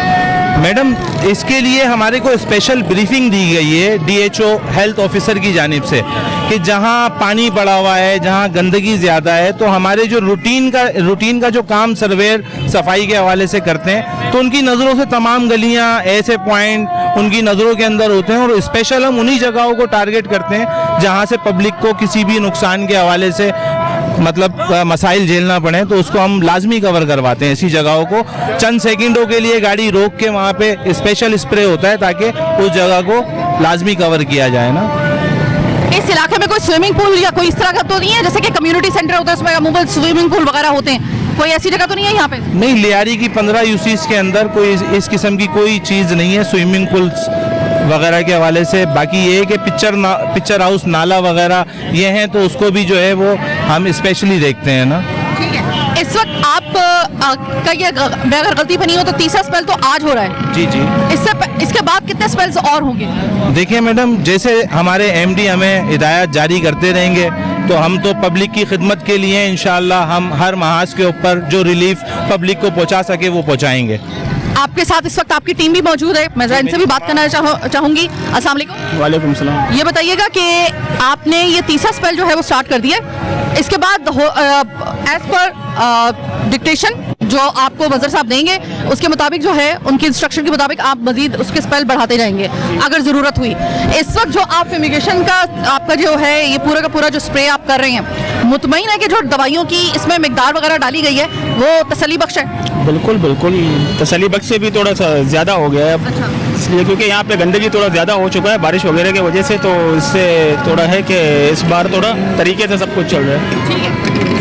Speaker 3: मैडम, इसके लिए हमारे को स्पेशल ब्रीफिंग दी गई है डीएचओ हेल्थ ऑफिसर की जानिब से कि जहां पानी पड़ा हुआ है, जहां गंदगी ज़्यादा है, तो हमारे जो रूटीन का जो काम सर्वेयर सफाई के हवाले से करते हैं, तो उनकी नज़रों से तमाम गलियां, ऐसे पॉइंट उनकी नज़रों के अंदर होते हैं और स्पेशल हम उन्हीं जगहों को टारगेट करते हैं जहां से पब्लिक को किसी भी नुकसान के हवाले से मतलब मसाइल झेलना पड़े, तो उसको हम लाजमी कवर करवाते हैं। ऐसी जगहों को चंद सेकंडों के लिए गाड़ी रोक के वहाँ पे स्पेशल स्प्रे होता है ताकि उस जगह को लाजमी कवर किया जाए ना। इस इलाके में कोई स्विमिंग पूल या कोई इस तरह का तो नहीं है, जैसे कि कम्युनिटी सेंटर होता है उसमें मोबाइल स्विमिंग पूल वगैरह होते हैं, कोई ऐसी जगह तो नहीं है यहाँ पे? नहीं, लियारी की 15 यूसीज के अंदर कोई इस किस्म की कोई चीज़ नहीं है स्विमिंग पूल्स वगैरह के हवाले से। बाकी ये है कि पिक्चर हाउस, नाला वगैरह ये हैं, तो उसको भी जो है वो हम स्पेशली देखते हैं ना। ठीक है, इस वक्त आप का ये मैं अगर गलती पे नहीं हो तो तीसरा स्पेल तो आज हो रहा है? जी जी। इसके बाद कितने स्पेल्स और होंगे? देखिए मैडम, जैसे हमारे एमडी हमें हिदायत जारी करते रहेंगे तो हम तो पब्लिक की खिदमत के लिए इंशाअल्लाह हम हर महाज के ऊपर जो रिलीफ पब्लिक को पहुंचा सके वो पहुंचाएंगे। आपके साथ इस वक्त आपकी टीम भी मौजूद है, मैं इनसे भी बात करना चाहूंगी। अस्सलाम वालेकुम। वालेकुम सलाम। ये बताइएगा कि आपने ये तीसरा स्पेल जो है वो स्टार्ट कर दिया, इसके बाद एज पर डिक्टेशन जो आपको वज़ीर साहब देंगे उसके मुताबिक जो है उनकी इंस्ट्रक्शन के मुताबिक आप मजीद उसके स्पेल बढ़ाते जाएंगे अगर ज़रूरत हुई। इस वक्त जो आप फ्यूमिगेशन का आपका जो है ये पूरा का पूरा जो स्प्रे आप कर रहे हैं, मुतमईन है कि जो दवाइयों की इसमें मिकदार वगैरह डाली गई है वो तसल्ली बख्श है? बिल्कुल बिल्कुल, तसल्ली बख्श से भी थोड़ा सा ज़्यादा हो गया है। अच्छा। इसलिए क्योंकि यहाँ पे गंदगी थोड़ा ज़्यादा हो चुका है बारिश वगैरह की वजह से, तो इससे थोड़ा है कि इस बार थोड़ा तरीके से सब कुछ चल रहा है। ठीक है,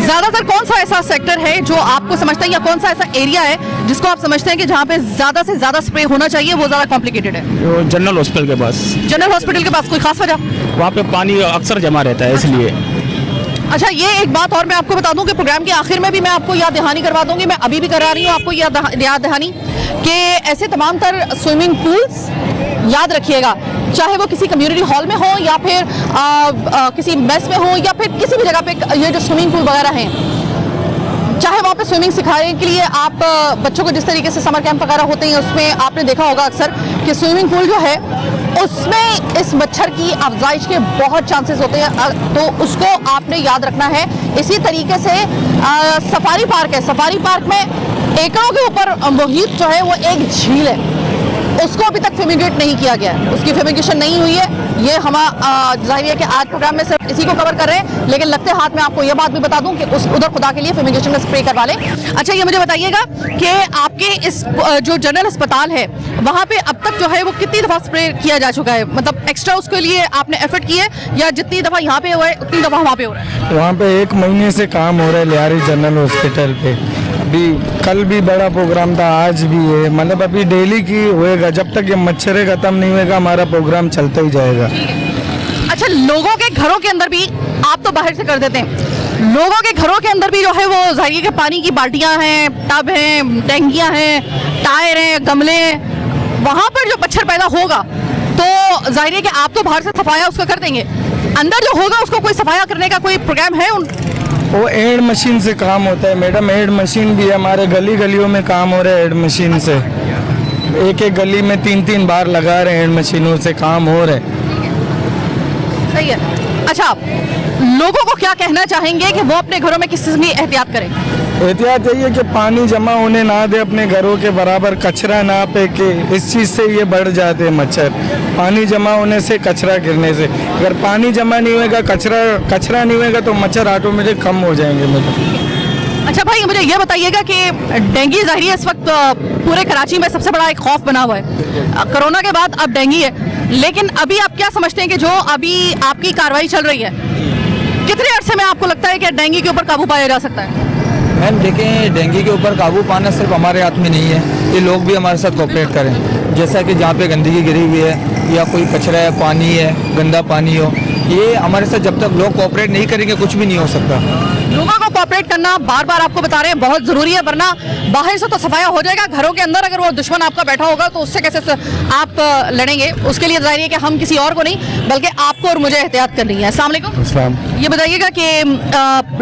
Speaker 3: ज़्यादातर कौन सा ऐसा सेक्टर है जो आपको समझते हैं या कौन सा ऐसा एरिया है जिसको आप समझते हैं कि जहाँ पे ज़्यादा से ज़्यादा स्प्रे होना चाहिए, वो ज़्यादा कॉम्प्लिकेटेड है? जनरल हॉस्पिटल के पास। जनरल हॉस्पिटल के पास कोई खास वजह? वहाँ पे पानी अक्सर जमा रहता है इसलिए। अच्छा, ये एक बात और मैं आपको बता दूं कि प्रोग्राम के आखिर में भी मैं आपको याद दहानी करवा दूंगी, मैं अभी भी करा रही हूँ आपको याद दहानी कि ऐसे तमाम तर स्विमिंग पूल्स याद रखिएगा, चाहे वो किसी कम्युनिटी हॉल में हो या फिर किसी मेस में हो या फिर किसी भी जगह पे ये जो स्विमिंग पूल वगैरह हैं, चाहे वहाँ पे स्विमिंग सिखाने के लिए आप बच्चों को जिस तरीके से समर कैंप वगैरह होते हैं उसमें आपने देखा होगा अक्सर कि स्विमिंग पूल जो है उसमें इस मच्छर की अफजाइश के बहुत चांसेस होते हैं, तो उसको आपने याद रखना है। इसी तरीके से सफारी पार्क है, सफारी पार्क में एकड़ों के ऊपर मुहित जो है वो एक झील है, उसको अभी तक फ्यूमिगेट नहीं किया गया है, उसकी फ्यूमिगेशन नहीं हुई है। ये हम जाहिर है कि आज प्रोग्राम में सिर्फ इसी को कवर कर रहे हैं, लेकिन लगते हाथ में आपको ये बात भी बता दूं कि उधर खुदा के लिए फ्यूमिगेशन का स्प्रे करवा लें। अच्छा, ये मुझे बताइएगा कि आपके इस जो जनरल अस्पताल है वहाँ पे अब तक जो है वो कितनी दफ़ा स्प्रे किया जा चुका है? मतलब एक्स्ट्रा उसके लिए आपने एफर्ट किए या जितनी दफ़ा यहाँ पे हुआ है उतनी दफ़ा वहाँ पे हो रहा है?
Speaker 4: वहाँ पे 1 महीने से काम हो रहा है लियारी जनरल हॉस्पिटल पे। अभी कल भी बड़ा प्रोग्राम था, आज भी है, मतलब अभी डेली की होएगा, जब तक ये मच्छरें ख़त्म नहीं होएगा हमारा प्रोग्राम चलता ही जाएगा।
Speaker 1: अच्छा, लोगों के घरों के अंदर भी, आप तो बाहर से कर देते हैं, लोगों के घरों के अंदर भी जो है वो जाहिर है कि पानी की बाल्टियां हैं, टब हैं, टैंकियां हैं, टायर हैं, गमले हैं, वहां पर जो मच्छर पैदा होगा तो जाहिर है कि आप तो बाहर से सफाया उसका कर देंगे, अंदर जो होगा उसको कोई सफाया करने का कोई प्रोग्राम है?
Speaker 4: वो एड मशीन से काम होता है मैडम, एड मशीन भी हमारे गली गलियों में काम हो रहा है एड मशीन से, एक एक गली में 3-3 बार लगा रहे हैं एड मशीनों से काम हो रहा है।
Speaker 1: सही है। अच्छा, लोगों को क्या कहना चाहेंगे कि वो अपने घरों में किस चीज़ की एहतियात करें?
Speaker 4: एहतियात यही है कि पानी जमा होने ना दे अपने घरों के बराबर, कचरा ना फेंके, इस चीज़ से ये बढ़ जाते हैं मच्छर, पानी जमा होने से, कचरा गिरने से। अगर पानी जमा नहीं होएगा, कचरा नहीं होएगा तो मच्छर ऑटोमेटिक कम हो जाएंगे मतलब।
Speaker 1: अच्छा भाई, मुझे ये बताइएगा कि डेंगू जाहिर है इस वक्त पूरे कराची में सबसे बड़ा एक खौफ बना हुआ है, कोरोना के बाद अब डेंगू है, लेकिन अभी आप क्या समझते हैं कि जो अभी आपकी कार्रवाई चल रही है, कितने अरसे में आपको लगता है कि डेंगू के ऊपर काबू पाया जा सकता है?
Speaker 5: मैम देखें, डेंगू के ऊपर काबू पाना सिर्फ हमारे हाथ में नहीं है, ये लोग भी हमारे साथ कोऑपरेट करें। जैसा कि जहाँ पे गंदगी गिरी हुई है या कोई कचरा है, पानी है, गंदा पानी हो, ये हमारे साथ जब तक लोग कोऑपरेट नहीं करेंगे कुछ भी नहीं हो सकता।
Speaker 1: लोगों को कोऑपरेट करना बार बार आपको बता रहे हैं बहुत जरूरी है, वरना बाहर से तो सफाया हो जाएगा, घरों के अंदर अगर वो दुश्मन आपका बैठा होगा तो उससे कैसे आप लड़ेंगे? उसके लिए जाहिर है कि हम किसी और को नहीं बल्कि आपको और मुझे एहतियात करनी है। अस्सलाम वालेकुम। ये बताइएगा कि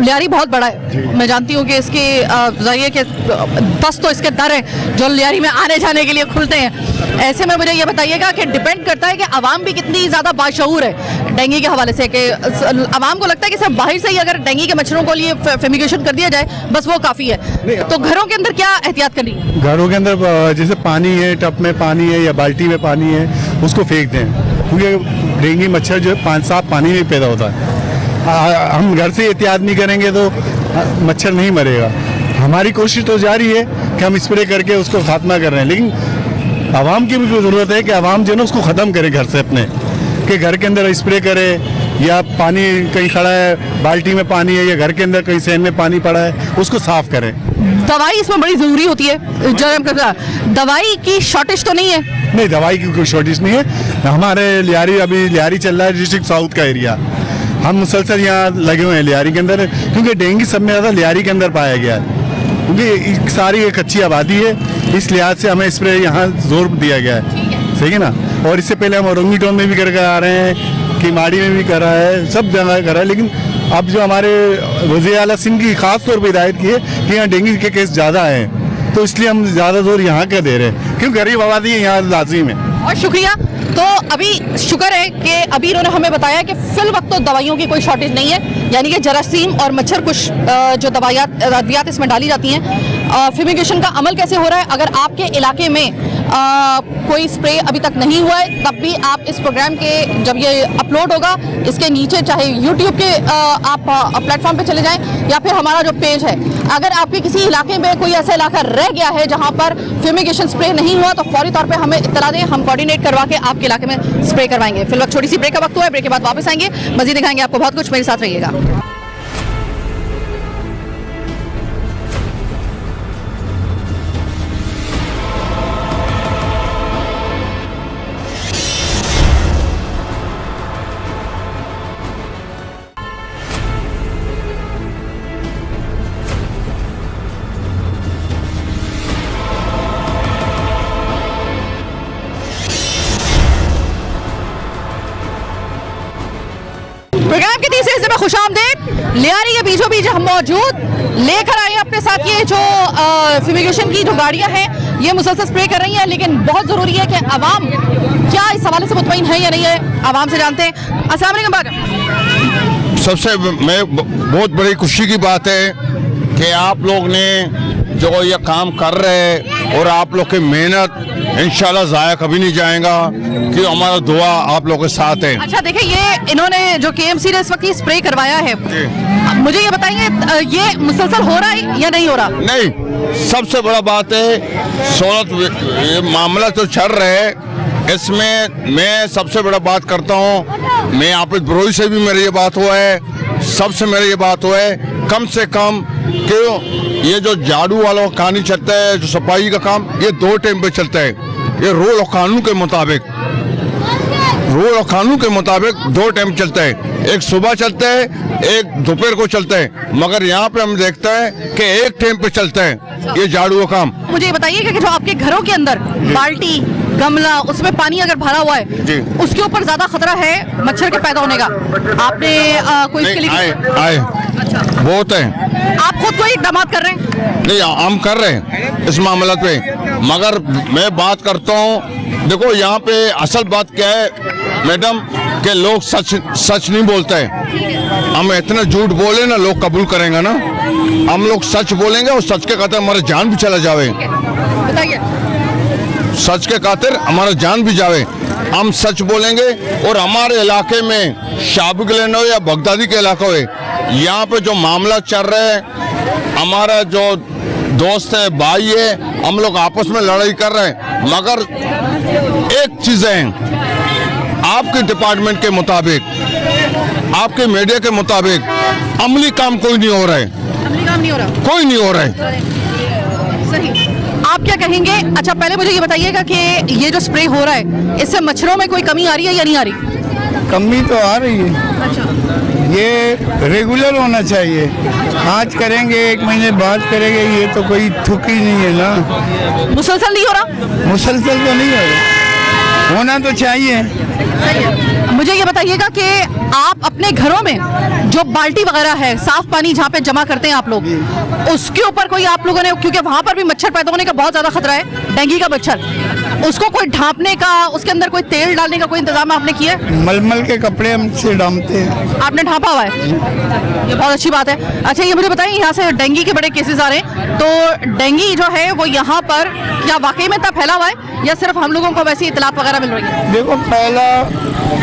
Speaker 1: लियारी बहुत बड़ा है, मैं जानती हूँ कि इसके जाहिर है कि बस तो इसके दर है जो लियारी में आने जाने के लिए खुलते हैं, ऐसे में मुझे ये बताइएगा कि डिपेंड करता है कि आवाम भी कितनी ज़्यादा बाशऊर है डेंगू के हवाले से, कि आवाम को लगता है कि सिर्फ बाहर से ही अगर डेंगू के मच्छरों को लिए फेमिगेशन कर दिया जाए बस वो काफ़ी है, तो घरों के अंदर क्या एहतियात करनी है?
Speaker 6: घरों के अंदर जैसे पानी है, टब में पानी है या बाल्टी में पानी है, उसको फेंक दें, क्योंकि डेंगू मच्छर जो है साफ पानी में पैदा होता है। हम घर से एहतियात नहीं करेंगे तो मच्छर नहीं मरेगा। हमारी कोशिश तो जारी है कि हम स्प्रे करके उसको खात्मा कर रहे हैं, लेकिन आवाम की भी ज़रूरत है कि आवाम जो है ना उसको ख़त्म करे घर से अपने, कि घर के अंदर स्प्रे करे, या पानी कहीं खड़ा है, बाल्टी में पानी है या घर के अंदर कहीं सैन में पानी पड़ा है, उसको साफ करें।
Speaker 1: दवाई इसमें बड़ी ज़रूरी होती है, दवाई की शॉर्टेज तो नहीं है?
Speaker 6: नहीं, दवाई की कोई शॉर्टेज नहीं है। हमारे अभी लियारी चल रहा है, डिस्ट्रिक्ट साउथ का एरिया, हम मुसलसल यहाँ लगे हुए हैं लियारी के अंदर, क्योंकि डेंगू सब में ज़्यादा लियारी के अंदर पाया गया है, क्योंकि सारी एक अच्छी आबादी है, इस लिहाज से हमें स्प्रे यहाँ जोर दिया गया है, सही है ना। और इससे पहले हम औरंगी टाउन में भी करके आ रहे हैं, किमाड़ी में भी करा है, सब जगह करा है, लेकिन अब जो हमारे वज़ीर आला सिंध की खास तौर पर हिदायत की है कि यहाँ डेंगू के केस ज़्यादा हैं, तो इसलिए हम ज़्यादा जोर यहाँ का दे रहे हैं, क्योंकि गरीब आबादी है यहाँ लाजिम है।
Speaker 1: और शुक्रिया। तो अभी शुक्र है कि अभी इन्होंने हमें बताया कि फिल वक्त तो दवाइयों की कोई शॉर्टेज नहीं है, यानी कि जरासीम और मच्छर कुछ जो अद्वियात इसमें डाली जाती हैं। फ्यूमिगेशन का अमल कैसे हो रहा है? अगर आपके इलाके में कोई स्प्रे अभी तक नहीं हुआ है, तब भी आप इस प्रोग्राम के जब ये अपलोड होगा इसके नीचे चाहे यूट्यूब के आप प्लेटफॉर्म पे चले जाएं या फिर हमारा जो पेज है, अगर आपके किसी इलाके में कोई ऐसा इलाका रह गया है जहां पर फ्यूमिगेशन स्प्रे नहीं हुआ तो फौरी तौर पे हमें इत्तला दें, हम कोऑर्डिनेट करवा के आपके इलाके में स्प्रे करवाएंगे। फिलहाल छोटी सी ब्रेक का वक्त हुआ है, ब्रेक के बाद वापस आएंगे, मजीद दिखाएंगे आपको बहुत कुछ, मेरे साथ रहिएगा। प्रोग्राम के तीसरे हिस्से में खुशामदीद। लियारी के बीचों बीच हम मौजूद लेकर आए अपने साथ ये जो फ्यूमिगेशन की जो गाड़ियां हैं ये मुसलसल स्प्रे कर रही हैं, लेकिन बहुत ज़रूरी है कि आवाम क्या इस हवाले से मुतमईन है या नहीं है, आवाम से जानते हैं। अस्सलाम वालेकुम बाका।
Speaker 7: सबसे बहुत बड़ी खुशी की बात है कि आप लोग ने जो ये काम कर रहे हैं और आप लोग की मेहनत इंशाल्लाह ज़ाया कभी नहीं जाएगा, कि हमारा दुआ आप लोगों के साथ है।
Speaker 1: अच्छा देखिए, ये इन्होंने जो KMC ने इस वक्त ये स्प्रे करवाया है, मुझे ये बताएंगे ये मुसलसल हो रहा है या नहीं हो रहा?
Speaker 7: नहीं, सबसे बड़ा बात है सहूलत मामला जो चल रहा है, इसमें मैं सबसे बड़ा बात करता हूँ, मैं आपिद बरोई से भी मेरी ये बात हुआ है, सबसे मेरी ये बात हुआ है, कम से कम क्यों ये जो झाड़ू वाला कहानी चलता है, जो सफाई का काम, ये 2 टाइम पे चलता है, ये रूल और कानून के मुताबिक। रूल और कानून के मुताबिक 2 टाइम चलते हैं, एक सुबह चलते हैं, एक दोपहर को चलते हैं, मगर यहाँ पे हम देखते हैं कि एक टाइम पे चलते हैं ये झाड़ू का काम।
Speaker 1: मुझे ये बताइए कि जो आपके घरों के अंदर बाल्टी गमला उसमें पानी अगर भरा हुआ है
Speaker 7: जी।
Speaker 1: उसके ऊपर ज्यादा खतरा है मच्छर के पैदा होने का, आपने कोई इसके लिए
Speaker 7: आए
Speaker 1: अच्छा
Speaker 7: बहुत है।
Speaker 1: आप खुद कोई इकदाम कर रहे हैं?
Speaker 7: नहीं, हम कर रहे हैं इस मामले पे, मगर मैं बात करता हूँ, देखो यहाँ पे असल बात क्या है मैडम कि लोग सच नहीं बोलते हैं। हम इतना झूठ बोले ना लोग कबूल करेंगे ना, हम लोग सच बोलेंगे और सच के खातिर हमारी जान भी चला जावे,
Speaker 1: बताइए।
Speaker 7: सच के खातिर हमारा जान भी जावे, हम सच बोलेंगे। और हमारे इलाके में शाबिक लेन हो या बगदादी के इलाका हो, यहाँ पे जो मामला चल रहा है, हमारा जो दोस्त है भाई है, हम लोग आपस में लड़ाई कर रहे हैं, मगर एक चीज है, आपके डिपार्टमेंट के मुताबिक, आपके मीडिया के मुताबिक अमली काम कोई नहीं हो रहा है,
Speaker 1: अमली काम नहीं हो रहा,
Speaker 7: कोई नहीं हो रहा है।
Speaker 1: सही। आप क्या कहेंगे? अच्छा पहले मुझे ये बताइएगा कि ये जो स्प्रे हो रहा है इससे मच्छरों में कोई कमी आ रही है या नहीं आ रही?
Speaker 4: कमी तो आ रही है,
Speaker 1: अच्छा
Speaker 4: ये रेगुलर होना चाहिए। आज करेंगे 1 महीने बाद करेंगे, ये तो कोई थुक ही नहीं है ना।
Speaker 1: मुसलसल नहीं हो रहा?
Speaker 4: मुसलसल तो नहीं होगा, होना तो चाहिए।
Speaker 1: मुझे ये बताइएगा कि आप अपने घरों में जो बाल्टी वगैरह है, साफ पानी जहाँ पे जमा करते हैं आप लोग, उसके ऊपर कोई आप लोगों ने, क्योंकि वहाँ पर भी मच्छर पैदा होने का बहुत ज्यादा खतरा है, डेंगू का मच्छर, उसको कोई ढांपने का, उसके अंदर कोई तेल डालने का कोई इंतजाम आपने किया है?
Speaker 4: मलमल के कपड़े हमसे डालते हैं।
Speaker 1: आपने ढांपा हुआ है, ये बहुत अच्छी बात है। अच्छा ये मुझे बताइए, यहाँ से डेंगू के बड़े केसेस आ रहे हैं, तो डेंगू जो है वो यहाँ पर क्या वाकई में इतना फैला हुआ है या सिर्फ हम लोगों को वैसी इतलात वगैरह मिल रही है?
Speaker 4: देखो पहला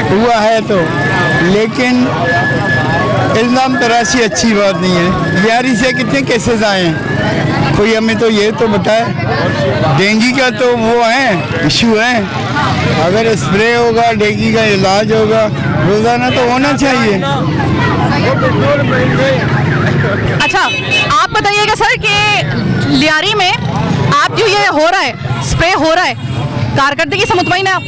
Speaker 4: हुआ है तो, लेकिन इल्जाम तराशी अच्छी बात नहीं है। लियारी से कितने केसेस आए हैं, कोई हमें तो ये तो बताए। डेंगू का तो वो है, इशू है, अगर स्प्रे होगा, डेंगू का इलाज होगा, रोजाना तो होना चाहिए।
Speaker 1: अच्छा आप बताइएगा सर कि लियारी में आप जो ये हो रहा है, स्प्रे हो रहा है, कारकर्दगी से मुतमईन है आप?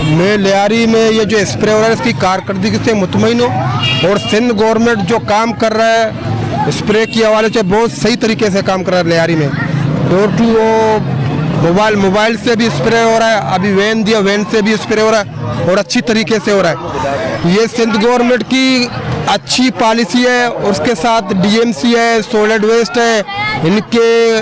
Speaker 8: मैं लियारी में ये जो स्प्रे हो रहा है इसकी कारकर्दगी से मुतमईन हूँ, और सिंध गवर्नमेंट जो काम कर रहा है स्प्रे के हवाले से बहुत सही तरीके से काम कर रहा है लियारी में। डोर टू मोबाइल से भी स्प्रे हो रहा है, अभी वैन दिया, वैन से भी स्प्रे हो रहा है और अच्छी तरीके से हो रहा है। ये सिंध गवर्नमेंट की अच्छी पॉलिसी है, और उसके साथ डीएमसी है, सॉलिड वेस्ट है, इनके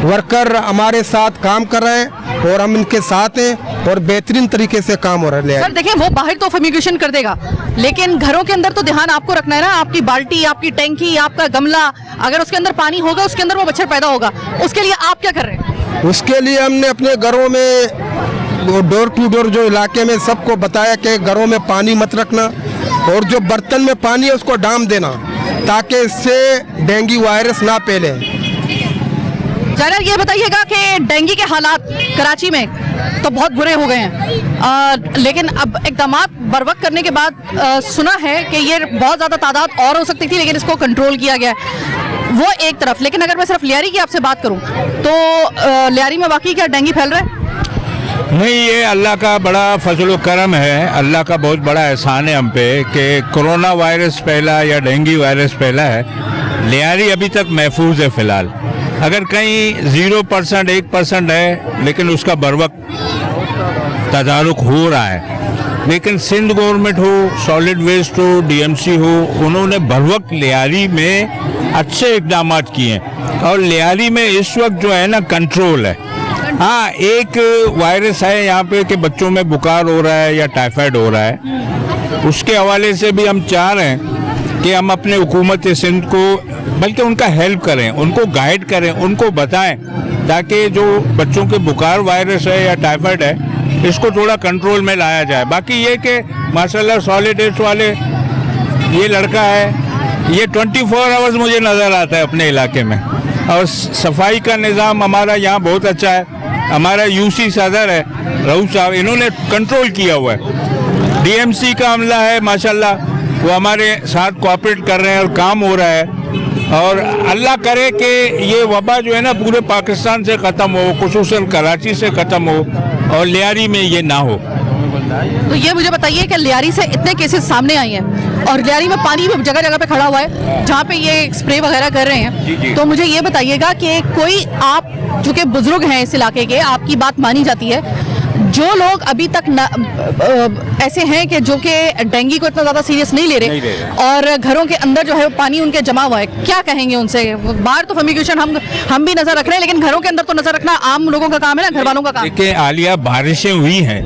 Speaker 8: वर्कर हमारे साथ काम कर रहे हैं और हम इनके साथ हैं और बेहतरीन तरीके से काम हो रहा है।
Speaker 1: सर देखिए वो बाहर तो फम्यूगेशन कर देगा, लेकिन घरों के अंदर तो ध्यान आपको रखना है ना, आपकी बाल्टी, आपकी टैंकी, आपका गमला, अगर उसके अंदर पानी होगा उसके अंदर वो मच्छर पैदा होगा, उसके लिए आप क्या कर रहे हैं?
Speaker 8: उसके लिए हमने अपने घरों में डोर टू डोर जो इलाके में सबको बताया कि घरों में पानी मत रखना, और जो बर्तन में पानी है उसको डाम देना, ताकि इससे डेंगू वायरस ना फैले।
Speaker 1: जनरल ये बताइएगा कि डेंगू के हालात कराची में तो बहुत बुरे हो गए हैं, लेकिन अब इकदाम बर वक्त करने के बाद सुना है कि ये बहुत ज़्यादा तादाद और हो सकती थी, लेकिन इसको कंट्रोल किया गया है, वो एक तरफ। लेकिन अगर मैं सिर्फ लियारी की आपसे बात करूं तो लियारी में वाकई क्या डेंगू फैल रहा है?
Speaker 3: नहीं, ये अल्लाह का बड़ा फजल करम है, अल्लाह का बहुत बड़ा एहसान है हम पे कि कोरोना वायरस फैला या डेंगू वायरस फैला है। लियारी अभी तक महफूज है फिलहाल, अगर कहीं 0% 1% है, लेकिन उसका बरवक्त तदारुक हो रहा है। लेकिन सिंध गवर्नमेंट हो, सॉलिड वेस्ट हो, डीएमसी हो, उन्होंने बरवक्त लियारी में अच्छे इकदाम किए हैं, और लियारी में इस वक्त जो है ना कंट्रोल है। हाँ, एक वायरस है यहाँ पे कि बच्चों में बुखार हो रहा है या टाइफाइड हो रहा है, उसके हवाले से भी हम चाह रहे हैं कि हम अपने हुकूमत सिंध को बल्कि उनका हेल्प करें, उनको गाइड करें, उनको बताएं, ताकि जो बच्चों के बुखार वायरस है या टाइफाइड है इसको थोड़ा कंट्रोल में लाया जाए। बाकी ये कि माशाल्लाह सॉलिड वेस्ट वाले ये लड़का है, ये 24 आवर्स मुझे नज़र आता है अपने इलाके में, और सफाई का निज़ाम हमारा यहाँ बहुत अच्छा है। हमारा यूसी सदर है रऊफ साहब, इन्होंने कंट्रोल किया हुआ है। डीएमसी का अमला है माशाल्लाह, वो हमारे साथ कोऑपरेट कर रहे हैं और काम हो रहा है। और अल्लाह करे कि ये वबा जो है ना पूरे पाकिस्तान से ख़त्म हो, खुसूसन कराची से ख़त्म हो और लियारी में ये ना हो।
Speaker 1: तो ये मुझे बताइए कि लियारी से इतने केसेस सामने आए हैं और लियारी में पानी भी जगह जगह पे खड़ा हुआ है जहाँ पे ये स्प्रे वगैरह कर रहे हैं, तो मुझे ये बताइएगा कि कोई आप जो कि बुजुर्ग हैं इस इलाके के, आपकी बात मानी जाती है, जो लोग अभी तक ऐसे हैं कि जो कि डेंगू को इतना ज़्यादा सीरियस नहीं ले रहे और घरों के अंदर जो है पानी उनके जमा हुआ है, क्या कहेंगे उनसे? बाहर तो फ्यूमिगेशन हम भी नजर रख रहे हैं, लेकिन घरों के अंदर तो नजर रखना आम लोगों का काम है ना, घर वालों का काम।
Speaker 9: देखिए आलिया बारिशें हुई हैं,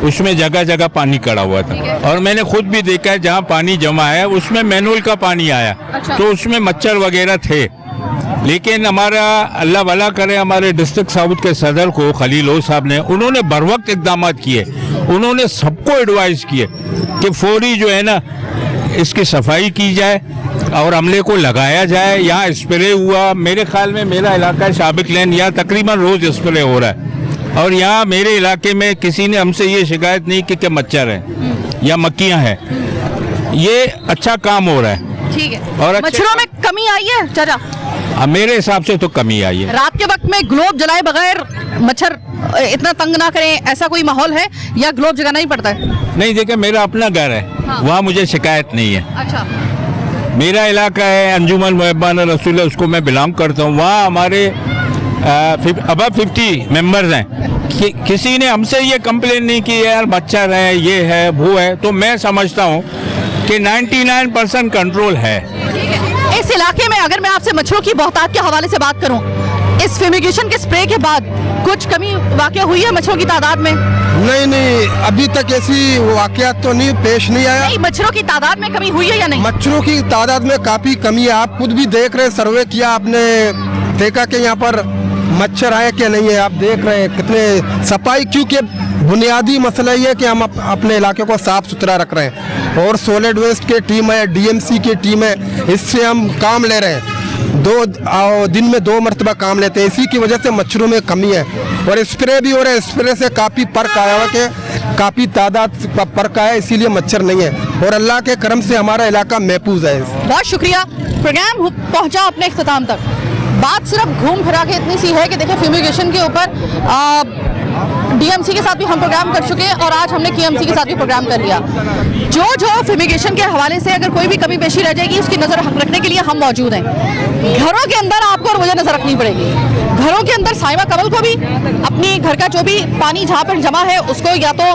Speaker 9: उसमें जगह जगह पानी खड़ा हुआ था और मैंने खुद भी देखा है जहाँ पानी जमा है उसमें मैनुअल का पानी आया, तो उसमें मच्छर वगैरह थे। लेकिन हमारा अल्लाह भला करे, हमारे डिस्ट्रिक्ट साउथ के सदर को खलील साहब ने, उन्होंने बर वक्त इकदाम किए, उन्होंने सबको एडवाइस किए कि फौरी जो है ना इसकी सफाई की जाए और अमले को लगाया जाए। यहाँ स्प्रे हुआ, मेरे ख्याल में मेरा इलाका शाबिक लेन, यहाँ तकरीबन रोज स्प्रे हो रहा है और यहाँ मेरे इलाके में किसी ने हमसे ये शिकायत नहीं की कि मच्छर है या मक्खियाँ हैं। ये अच्छा काम हो रहा है।
Speaker 1: ठीक है,
Speaker 9: और
Speaker 1: मच्छरों में कमी आई है चाचा?
Speaker 9: मेरे हिसाब से तो कमी आई है।
Speaker 1: रात के वक्त में ग्लोब जलाए बगैर मच्छर इतना तंग ना करें, ऐसा कोई माहौल है या ग्लोब जलाना ही पड़ता है?
Speaker 9: नहीं, देखिए मेरा अपना घर है, वहाँ मुझे शिकायत नहीं है।
Speaker 1: अच्छा,
Speaker 9: मेरा इलाका है अंजुमन मुहब्बान रसूल, उसको मैं बिलोंग करता हूँ। वहाँ हमारे अबव 50 मेंबर्स हैं। किसी ने हमसे ये कंप्लेन नहीं की यार मच्छर है, ये है, वो है। तो मैं समझता हूँ कि 99% कंट्रोल है।
Speaker 1: इस इलाके में अगर मैं आपसे मच्छरों की बहुतायत के हवाले से बात करूं, इस फ्यूमिगेशन के स्प्रे के बाद कुछ कमी वाकया हुई है मच्छरों की तादाद में?
Speaker 8: नहीं, अभी तक ऐसी वाकयात तो नहीं पेश नहीं आया।
Speaker 1: नहीं, मच्छरों की तादाद में कमी हुई है या नहीं?
Speaker 8: मच्छरों की तादाद में काफी कमी है। आप खुद भी देख रहे, सर्वे किया आपने, देखा कि यहाँ पर मच्छर आए क्या नहीं है। आप देख रहे हैं कितने सफाई, क्योंकि बुनियादी मसला ये है कि हम अपने इलाके को साफ सुथरा रख रहे हैं और सॉलिड वेस्ट की टीम है, डीएमसी की टीम है, इससे हम काम ले रहे हैं। दिन में 2 मरतबा काम लेते हैं। इसी की वजह से मच्छरों में कमी है और स्प्रे भी हो रहा है। स्प्रे से काफ़ी फर्क आया हुआ कि काफ़ी तादाद फर्क आया, इसीलिए मच्छर नहीं है और अल्लाह के करम से हमारा इलाका महफूज है।
Speaker 1: बहुत शुक्रिया। प्रोग्राम पहुंचा अपने इख्तिताम तक। बात सिर्फ घूम फिरा के इतनी सी है कि देखिए फ्यूमिगेशन के ऊपर डीएमसी के साथ भी हम प्रोग्राम कर चुके हैं और आज हमने केएमसी के साथ भी प्रोग्राम कर लिया। जो फ्यूमिगेशन के हवाले से अगर कोई भी कमी पेशी रह जाएगी उसकी नज़र रखने के लिए हम मौजूद हैं। घरों के अंदर आपको और मुझे नज़र रखनी पड़ेगी। घरों के अंदर साइमा कमल को भी अपनी घर का जो भी पानी जहाँ पर जमा है उसको या तो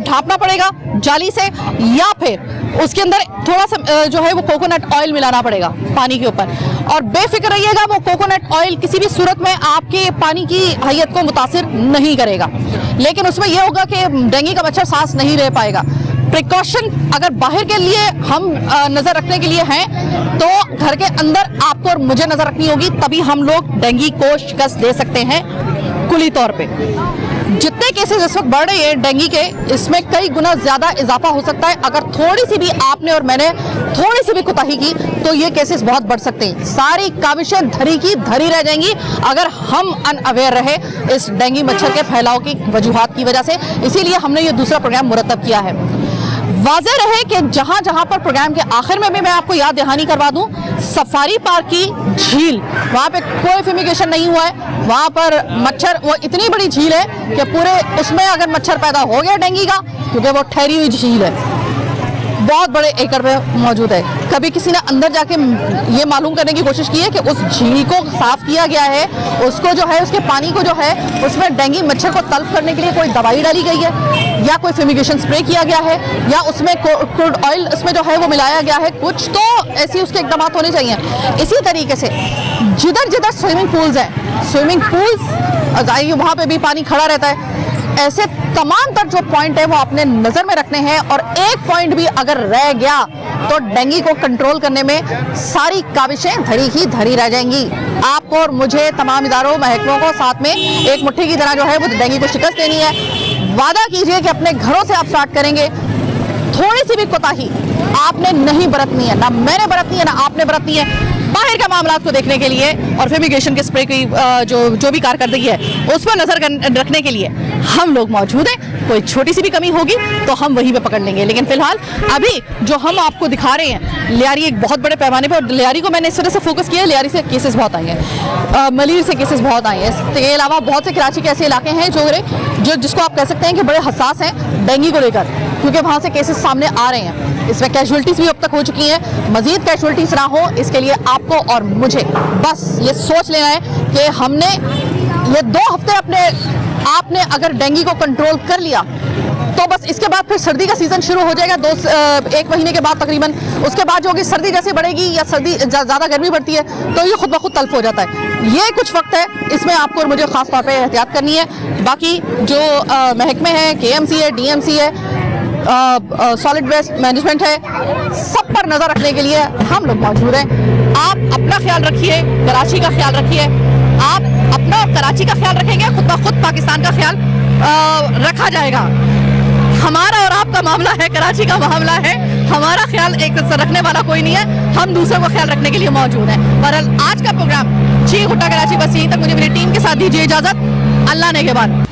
Speaker 1: ढांपना पड़ेगा जाली से या फिर उसके अंदर थोड़ा सा जो है वो कोकोनट ऑयल मिलाना पड़ेगा पानी के ऊपर। और बेफिक्र रहिएगा, वो कोकोनट ऑयल किसी भी सूरत में आपके पानी की हैयत को मुतासिर नहीं करेगा, लेकिन उसमें यह होगा कि डेंगू का मच्छर सांस नहीं रह पाएगा। प्रिकॉशन अगर बाहर के लिए हम नज़र रखने के लिए हैं तो घर के अंदर आपको और मुझे नज़र रखनी होगी, तभी हम लोग डेंगू को शिकस्त दे सकते हैं कुली तौर पे। जितने केसेस इस वक्त बढ़ रहे हैं डेंगू के, इसमें कई गुना ज्यादा इजाफा हो सकता है। अगर थोड़ी सी भी आपने और मैंने थोड़ी सी भी कोताही की तो ये केसेस बहुत बढ़ सकते हैं। सारी काविशें धरी की धरी रह जाएंगी अगर हम अनअवेयर रहे इस डेंगू मच्छर के फैलाव की वजूहात की वजह से। इसीलिए हमने ये दूसरा प्रोग्राम मुरतब किया है। वाज़ेह रहे कि जहां जहां पर प्रोग्राम के आखिर में भी मैं आपको याद दहानी करवा दूं, सफारी पार्क की झील, वहां पे कोई फ्यूमिगेशन नहीं हुआ है। वहां पर मच्छर, वो इतनी बड़ी झील है कि पूरे उसमें अगर मच्छर पैदा हो गया डेंगू का, क्योंकि वो ठहरी हुई झील है, बहुत बड़े एकड़ पे मौजूद है। कभी किसी ने अंदर जाके ये मालूम करने की कोशिश की है कि उस झील को साफ किया गया है, उसको जो है उसके पानी को जो है उसमें डेंगू मच्छर को तल्फ करने के लिए कोई दवाई डाली गई है या कोई फ्यूमिगेशन स्प्रे किया गया है या उसमें क्रूड ऑयल उसमें जो है वो मिलाया गया है? कुछ तो ऐसी उसके इकदाम होने चाहिए। इसी तरीके से जिधर जिधर स्विमिंग पूल्स हैं, स्विमिंग पूल्स वहाँ पे भी पानी खड़ा रहता है। ऐसे तमाम तर जो पॉइंट है वो अपने नज़र में रखने हैं और एक पॉइंट भी अगर रह गया तो डेंगू को कंट्रोल करने में सारी काविशें धरी ही धरी रह जाएंगी। आपको और मुझे, तमाम इदारों महकमों को साथ में एक मुट्ठी की तरह जो है वो डेंगू को शिकस्त देनी है। वादा कीजिए कि अपने घरों से आप स्टार्ट करेंगे। थोड़ी सी भी कोताही आपने नहीं बरतनी है, ना मैंने बरतनी है, ना आपने बरतनी है। बाहर के मामलात को देखने के लिए और फ्यूमिगेशन के स्प्रे की जो भी कारकर्दगी है उस पर नजर रखने के लिए हम लोग मौजूद हैं। कोई छोटी सी भी कमी होगी तो हम वहीं पे पकड़ लेंगे। लेकिन फिलहाल अभी जो हम आपको दिखा रहे हैं लियारी एक बहुत बड़े पैमाने पर, और लियारी को मैंने इस तरह से फोकस किया है, लियारी से केसेस बहुत आए हैं, मलीर से केसेस बहुत आए हैं। इसके अलावा बहुत से कराची के ऐसे इलाके हैं जो जिसको आप कह सकते हैं कि बड़े हसास हैं डेंगू को लेकर, क्योंकि वहाँ से केसेस सामने आ रहे हैं। इसमें कैजुअलिटीज़ भी अब तक हो चुकी हैं, मजीद कैजुअलिटीज़ ना हो इसके लिए आपको और मुझे बस ये सोच लेना है कि हमने ये 2 हफ्ते आपने अगर डेंगू को कंट्रोल कर लिया तो बस इसके बाद फिर सर्दी का सीजन शुरू हो जाएगा 1 महीने के बाद तकरीबन। उसके बाद जो होगी सर्दी जैसे बढ़ेगी या सर्दी ज़्यादा गर्मी बढ़ती है तो ये खुद ब खुद तल्फ हो जाता है। ये कुछ वक्त है, इसमें आपको और मुझे ख़ास तौर पे एहतियात करनी है। बाकी जो महकमे हैं, KMC है, DMC है, सॉलिड वेस्ट मैनेजमेंट है, सब पर नज़र रखने के लिए हम लोग मौजूद हैं। आप अपना ख्याल रखिए, कराची का ख्याल रखिए। आप अपना और कराची का ख्याल रखेंगे, खुद ब खुद पाकिस्तान का ख्याल रखा जाएगा। हमारा और आपका मामला है, कराची का मामला है, हमारा ख्याल एक रखने वाला कोई नहीं है, हम दूसरों को ख्याल रखने के लिए मौजूद हैं। बहरहाल आज का प्रोग्राम चीख उठा कराची बस यहीं तक। मुझे मेरी टीम के साथ दीजिए इजाजत, अल्लाह ने के बाद।